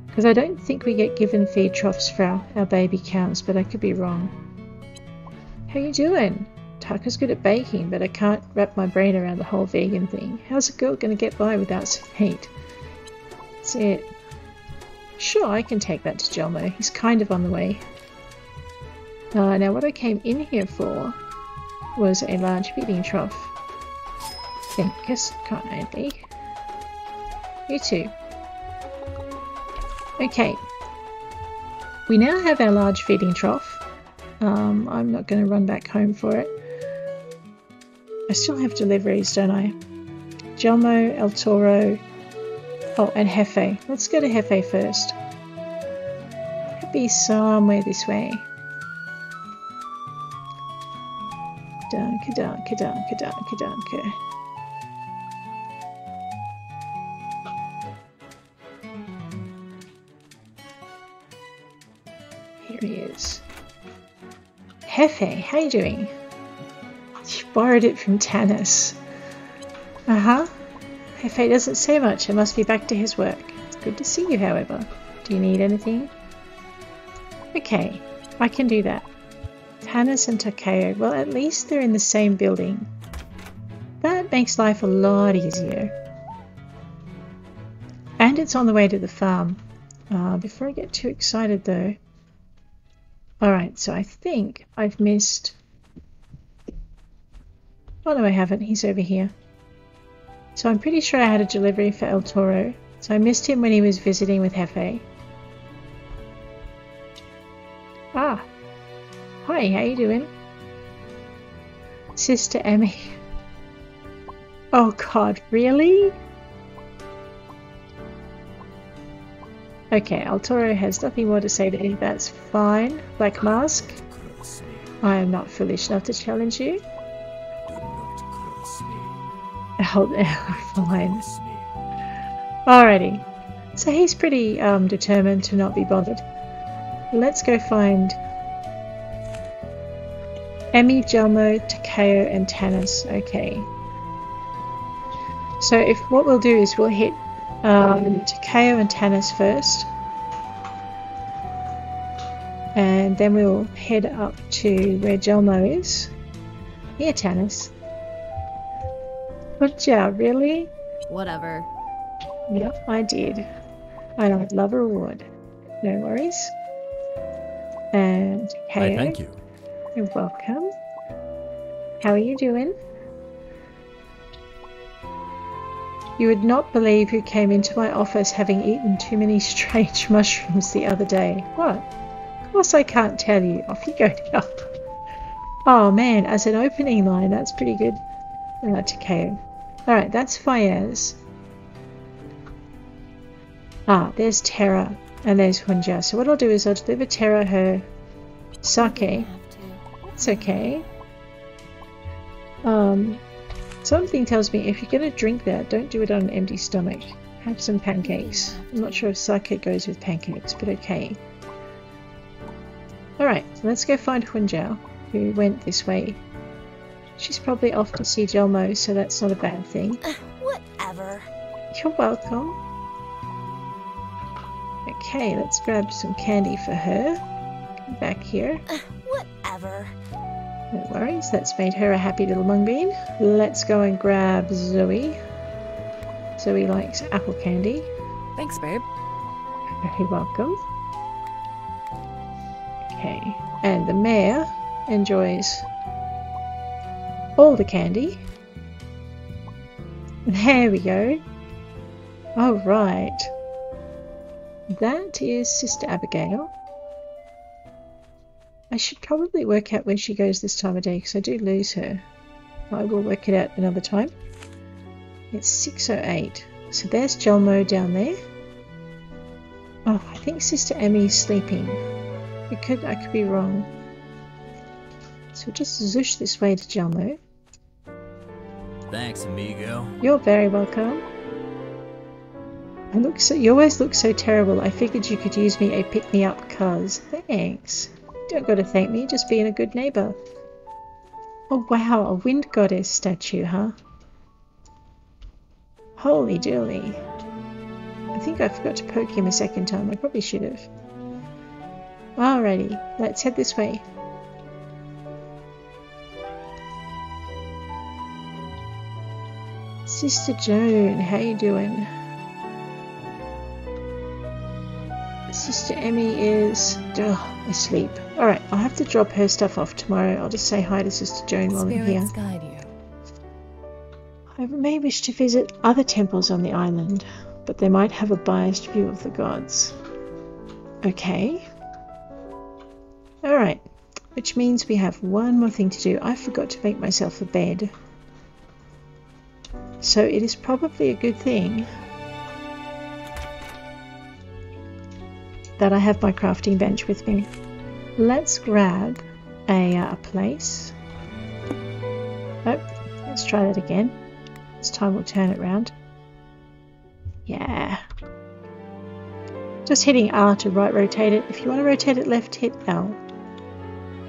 Because I don't think we get given feed troughs for our baby cows, but I could be wrong. How you doing? Tucker's good at baking, but I can't wrap my brain around the whole vegan thing. How's a girl going to get by without some meat? That's it. Sure, I can take that to Jelmo. He's kind of on the way. Now what I came in here for was a large feeding trough. Thank us kindly. You too. Okay. We now have our large feeding trough. I'm not going to run back home for it. I still have deliveries, don't I? Jelmo, El Toro, oh, and Hefe. Let's go to Hefe first. Could be somewhere this way. Danke, danke, danke, danke, danke. Here he is. Hefe, how you doing? You borrowed it from Tanis. Uh-huh. Hefe doesn't say much. It must be back to his work. It's good to see you, however. Do you need anything? Okay, I can do that. Tanis and Takeo, well, at least they're in the same building. That makes life a lot easier. And it's on the way to the farm. Before I get too excited though. Alright, so I think I've missed... Oh no, I haven't. He's over here. So I'm pretty sure I had a delivery for El Toro. So I missed him when he was visiting with Hefe. Ah. Hi, how you doing? Sister Emmy. Oh god, really? Okay, El Toro has nothing more to say to me. That's fine. Black Mask. I am not foolish enough to challenge you. Oh, fine. Alrighty. So he's pretty determined to not be bothered. Let's go find Emmy, Jelmo, Takeo, and Tanis. Okay. So if what we'll do is we'll hit Takeo and Tanis first. And then we'll head up to where Jelmo is. Here, Tanis. Good job, really? Whatever. Yep, I did. And I'd love a reward. No worries. And Takeo. I thank you. You're welcome. How are you doing? You would not believe who came into my office having eaten too many strange mushrooms the other day. What? Of course I can't tell you. Off you go now. Oh man, as an opening line, that's pretty good. Takeo. Alright, that's Fayez. Ah, there's Terra. And there's Hunja. So what I'll do is I'll deliver Terra her sake. It's okay. Something tells me if you're going to drink that, don't do it on an empty stomach. Have some pancakes. I'm not sure if sake goes with pancakes, but okay. Alright, so let's go find Hunjao, who went this way. She's probably off to see Jelmo, so that's not a bad thing. Whatever. You're welcome. Okay, let's grab some candy for her. Come back here. Whatever. No worries, that's made her a happy little mung bean. Let's go and grab Zoe. Zoe likes apple candy. Thanks, babe. Very welcome. Okay, and the mayor enjoys all the candy. There we go. Alright. That is Sister Abigail. I should probably work out where she goes this time of day because I do lose her. I will work it out another time. It's 6:08. So there's Jelmo down there. Oh, I think Sister Emmy's sleeping. I could be wrong. So just zoosh this way to Jelmo. Thanks, amigo. You're very welcome. You always look so terrible. I figured you could use me a pick-me-up, cuz. Thanks. Don't gotta thank me, just being a good neighbour. Oh wow, a wind goddess statue, huh? Holy dooly. I think I forgot to poke him a second time. I probably should have. Alrighty, let's head this way. Sister Joan, how you doing? Sister Emmy is asleep. Alright, I'll have to drop her stuff off tomorrow. I'll just say hi to Sister Joan while I'm here. Spirits guide you. I may wish to visit other temples on the island, but they might have a biased view of the gods. Okay. Alright, which means we have one more thing to do. I forgot to make myself a bed. So it is probably a good thing that I have my crafting bench with me. Let's grab a place. Oh, let's try that again. This time we'll turn it round. Yeah. Just hitting R to right rotate it. If you want to rotate it left, hit L.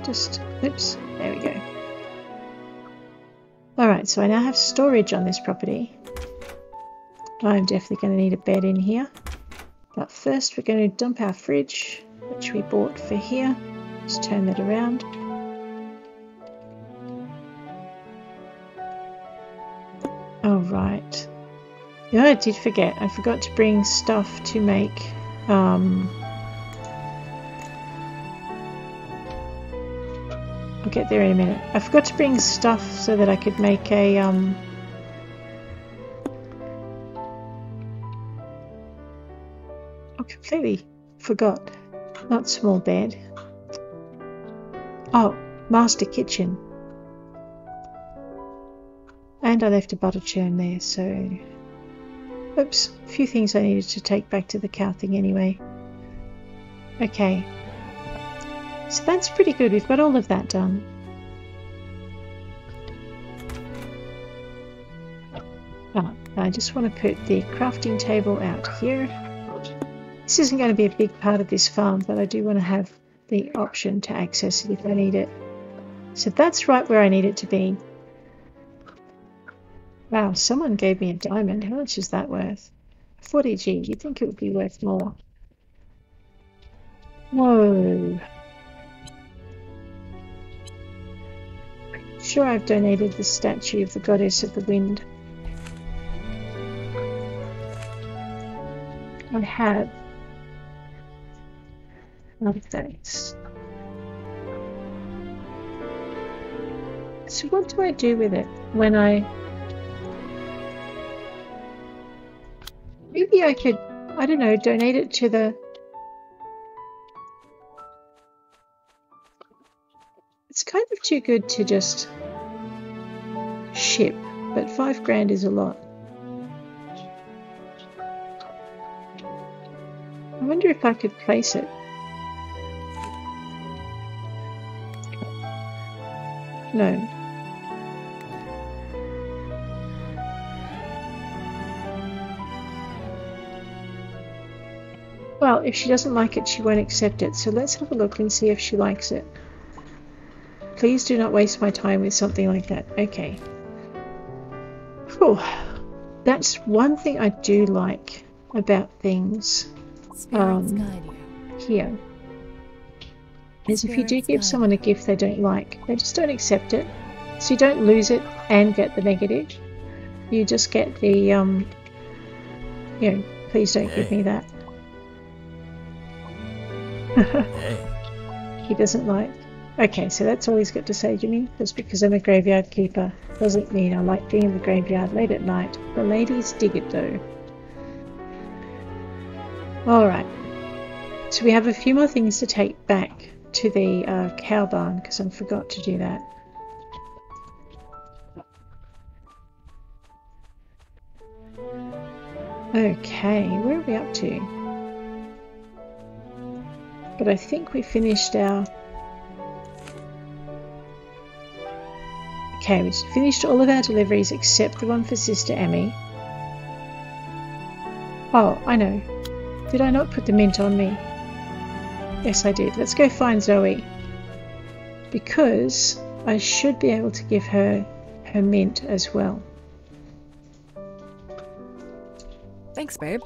Just, oops, there we go. Alright, so I now have storage on this property. I'm definitely going to need a bed in here. But first we're going to dump our fridge, which we bought for here. Just turn that around. Alright. Yeah, I did forget. I forgot to bring stuff to make... I'll get there in a minute. I forgot to bring stuff so that I could make a... I completely forgot. Not small bed. Oh, master kitchen. And I left a butter churn there, so... Oops, a few things I needed to take back to the cow thing anyway. Okay. So that's pretty good, we've got all of that done. Oh, I just want to put the crafting table out here. This isn't going to be a big part of this farm, but I do want to have the option to access it if I need it. So that's right where I need it to be. Wow, someone gave me a diamond. How much is that worth? 40G. You'd think it would be worth more. Whoa. Sure, I've donated the statue of the goddess of the wind. I have. Updates. So what do I do with it when I... Maybe I could, I don't know, donate it to the... It's kind of too good to just ship, but 5 grand is a lot. I wonder if I could place it. No. Well, if she doesn't like it, she won't accept it. So let's have a look and see if she likes it. Please do not waste my time with something like that. Okay. Whew. That's one thing I do like about things here. Is if you do give someone a gift they don't like, they just don't accept it. So you don't lose it and get the negative. You just get the, you know, please don't give me that. He doesn't like. Okay, so that's all he's got to say to me. Just because I'm a graveyard keeper doesn't mean I like being in the graveyard late at night. The ladies dig it though. Alright, so we have a few more things to take back to the cow barn because I forgot to do that. Okay, where are we up to? But I think we finished our... Okay, we just finished all of our deliveries except the one for Sister Emmy. Oh, I know. Did I not put the mint on me? Yes, I did. Let's go find Zoe. Because I should be able to give her her mint as well. Thanks, babe.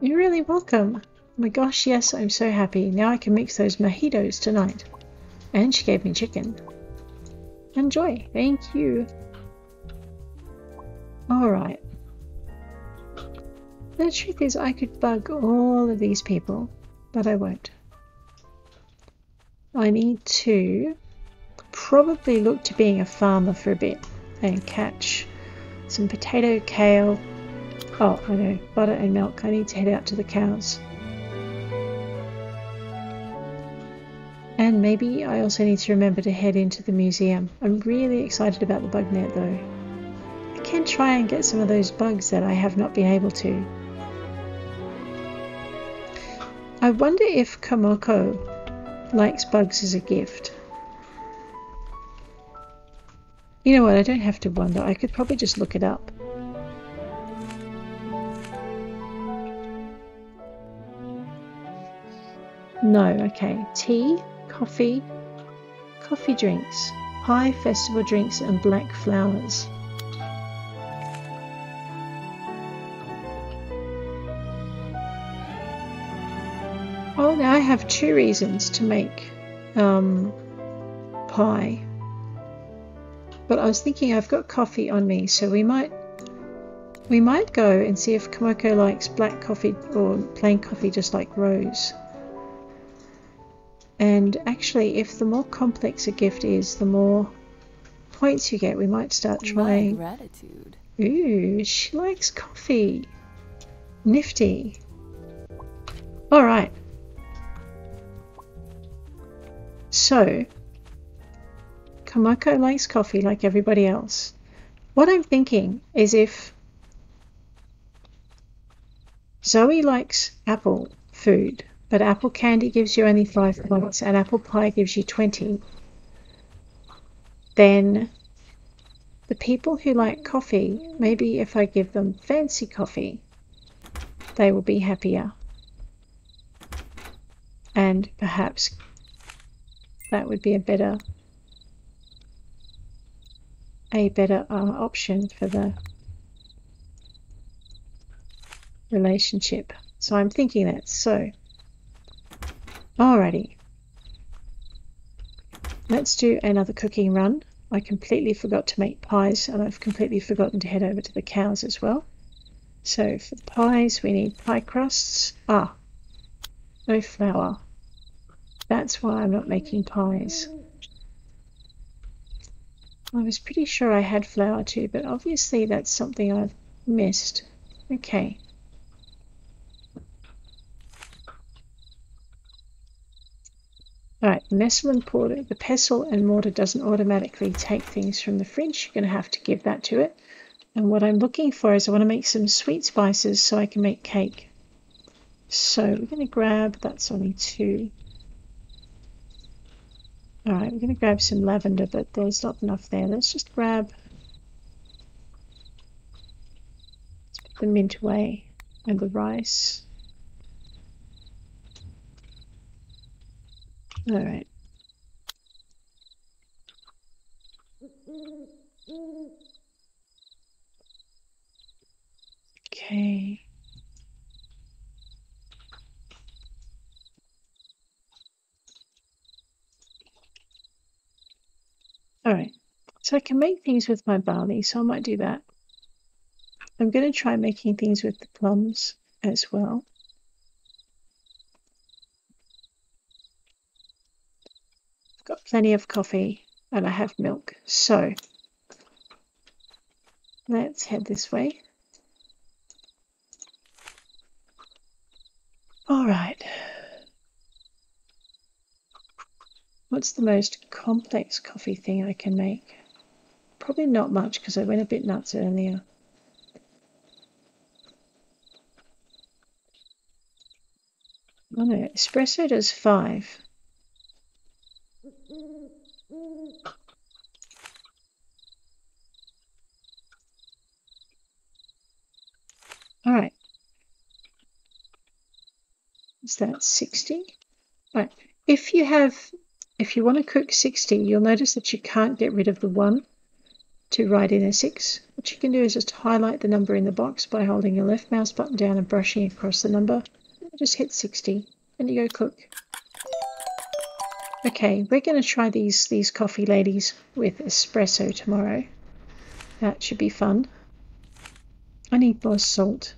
You're really welcome. Oh my gosh, yes, I'm so happy. Now I can mix those mojitos tonight. And she gave me chicken. Enjoy. Thank you. Alright. The truth is I could bug all of these people, but I won't. I need to probably look to being a farmer for a bit and catch some potato, kale. Oh, I know, butter and milk. I need to head out to the cows. And maybe I also need to remember to head into the museum. I'm really excited about the bug net though. I can try and get some of those bugs that I have not been able to. I wonder if Komoko likes bugs as a gift. You know what, I don't have to wonder. I could probably just look it up. No, okay. Tea, coffee, coffee drinks, pie, festival drinks, and black flowers. Oh, now I have 2 reasons to make pie. But I was thinking I've got coffee on me, so we might go and see if Komoko likes black coffee or plain coffee just like Rose. And actually, if the more complex a gift is, the more points you get. We might start trying. My gratitude. Ooh, she likes coffee. Nifty. All right. So, Komoko likes coffee like everybody else. What I'm thinking is if Zoe likes apple food, but apple candy gives you only 5 points and apple pie gives you 20, then the people who like coffee, maybe if I give them fancy coffee, they will be happier. And perhaps that would be a better a better option for the relationship. So I'm thinking that. So, alrighty. Let's do another cooking run. I completely forgot to make pies, and I've completely forgotten to head over to the cows as well. So for pies, we need pie crusts. Ah, no flour. That's why I'm not making pies. I was pretty sure I had flour too, but obviously that's something I've missed. Okay. Alright, the pestle and mortar doesn't automatically take things from the fridge. You're going to have to give that to it. And what I'm looking for is I want to make some sweet spices so I can make cake. So we're going to grab, that's only 2. Alright, we're going to grab some lavender, but there's not enough there. Let's just grab, let's put the mint away and the rice. Alright. Okay. Alright, so I can make things with my barley, so I might do that. I'm going to try making things with the plums as well. I've got plenty of coffee and I have milk, so let's head this way. Alright. What's the most complex coffee thing I can make? Probably not much because I went a bit nuts earlier. Oh no, espresso does 5. Alright. Is that 60? Right. If you want to cook 60, you'll notice that you can't get rid of the 1 to write in a 6. What you can do is just highlight the number in the box by holding your left mouse button down and brushing across the number. Just hit 60 and you go cook. Okay, we're going to try these coffee ladies with espresso tomorrow. That should be fun. I need more salt.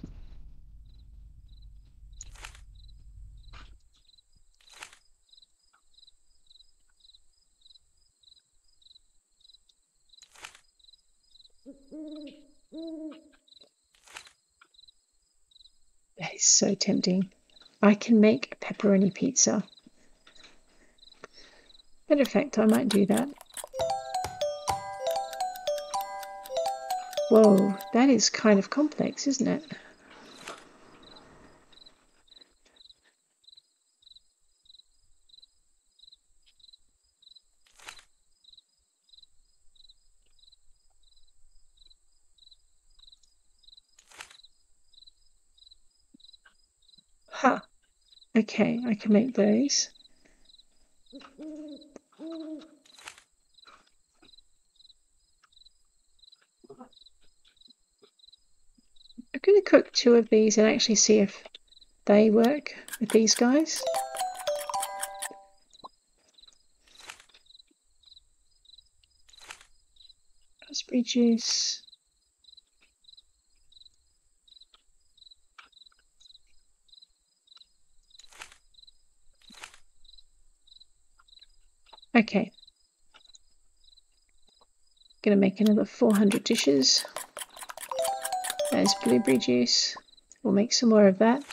That is so tempting. I can make a pepperoni pizza. Matter of fact, I might do that. Whoa, that is kind of complex, isn't it? Huh. Okay, I can make those. I'm going to cook 2 of these and actually see if they work with these guys. Raspberry juice. Okay. Gonna make another 400 dishes. There's blueberry juice. We'll make some more of that.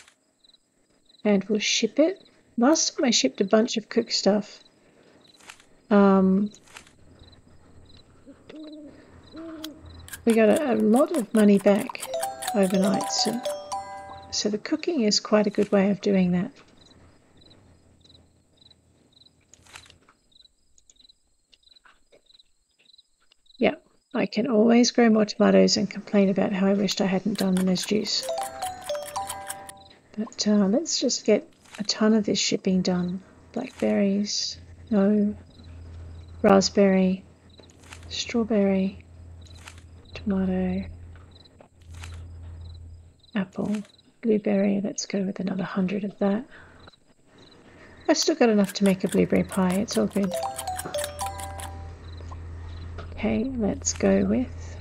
And we'll ship it. Last time I shipped a bunch of cooked stuff. We got a lot of money back overnight. So the cooking is quite a good way of doing that. Yeah, I can always grow more tomatoes and complain about how I wished I hadn't done them as juice. But let's just get a ton of this shipping done. Blackberries, no. Raspberry, strawberry, tomato, apple, blueberry. Let's go with another 100 of that. I've still got enough to make a blueberry pie. It's all good. Okay, let's go with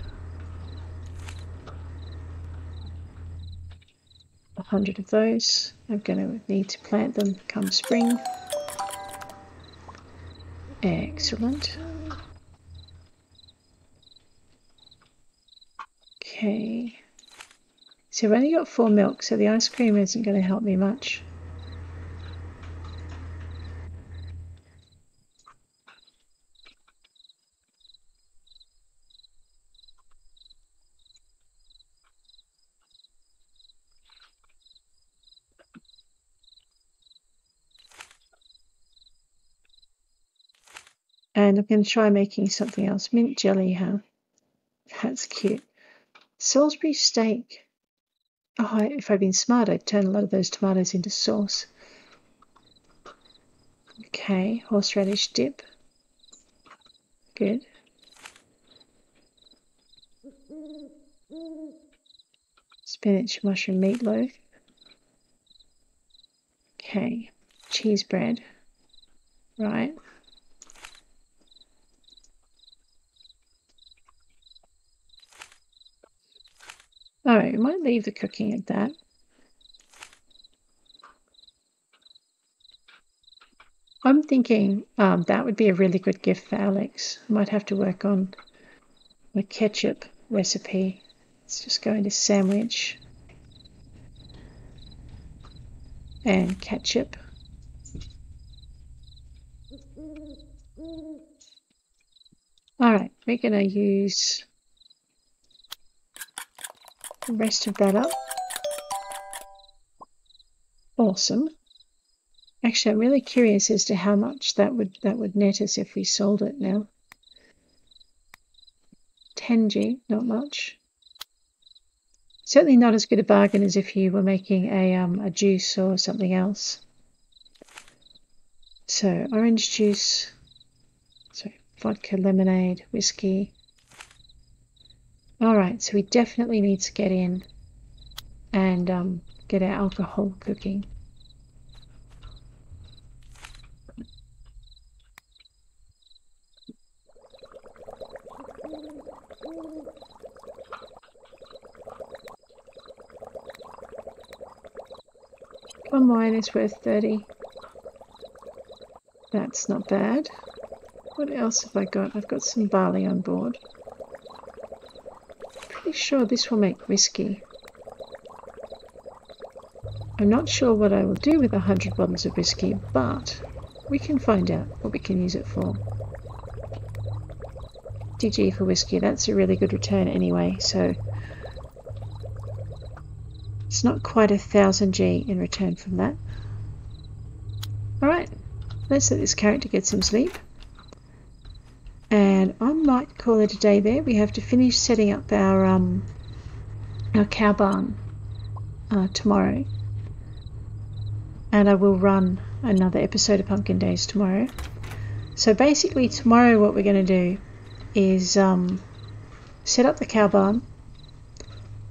100 of those. I'm going to need to plant them come spring. Excellent. Okay. So I've only got 4 milk, so the ice cream isn't going to help me much. And I'm going to try making something else. Mint jelly, huh? That's cute. Salisbury steak. Oh, if I'd been smart, I'd turn a lot of those tomatoes into sauce. Okay, horseradish dip. Good. Spinach mushroom meatloaf. Okay, cheese bread. Right. Alright, we might leave the cooking at that. I'm thinking that would be a really good gift for Alex. I might have to work on my ketchup recipe. Let's just go into sandwich and ketchup. Alright, we're going to use the rest of that up. Awesome. Actually, I'm really curious as to how much that would net us if we sold it now. 10G, not much. Certainly not as good a bargain as if you were making a juice or something else. So orange juice, so vodka, lemonade, whiskey. All right, so we definitely need to get in and get our alcohol cooking. One wine is worth 30. That's not bad. What else have I got? I've got some barley on board. Pretty sure this will make whiskey. I'm not sure what I will do with 100 bottles of whiskey, but we can find out what we can use it for. DG for whiskey, that's a really good return anyway, so it's not quite 1000G in return from that. Alright, let's let this character get some sleep. And I might call it a day there. We have to finish setting up our cow barn tomorrow. And I will run another episode of Pumpkin Days tomorrow. So basically tomorrow what we're going to do is set up the cow barn,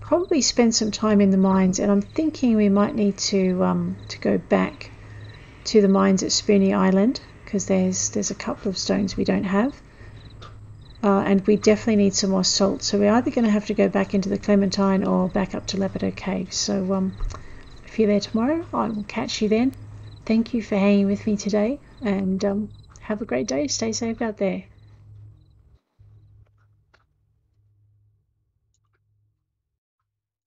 probably spend some time in the mines, and I'm thinking we might need to go back to the mines at Spoony Island because there's a couple of stones we don't have, and we definitely need some more salt, so we're either going to have to go back into the Clementine or back up to Lepido Cave. So if you're there tomorrow, I will catch you then. Thank you for hanging with me today, and have a great day. Stay safe out there.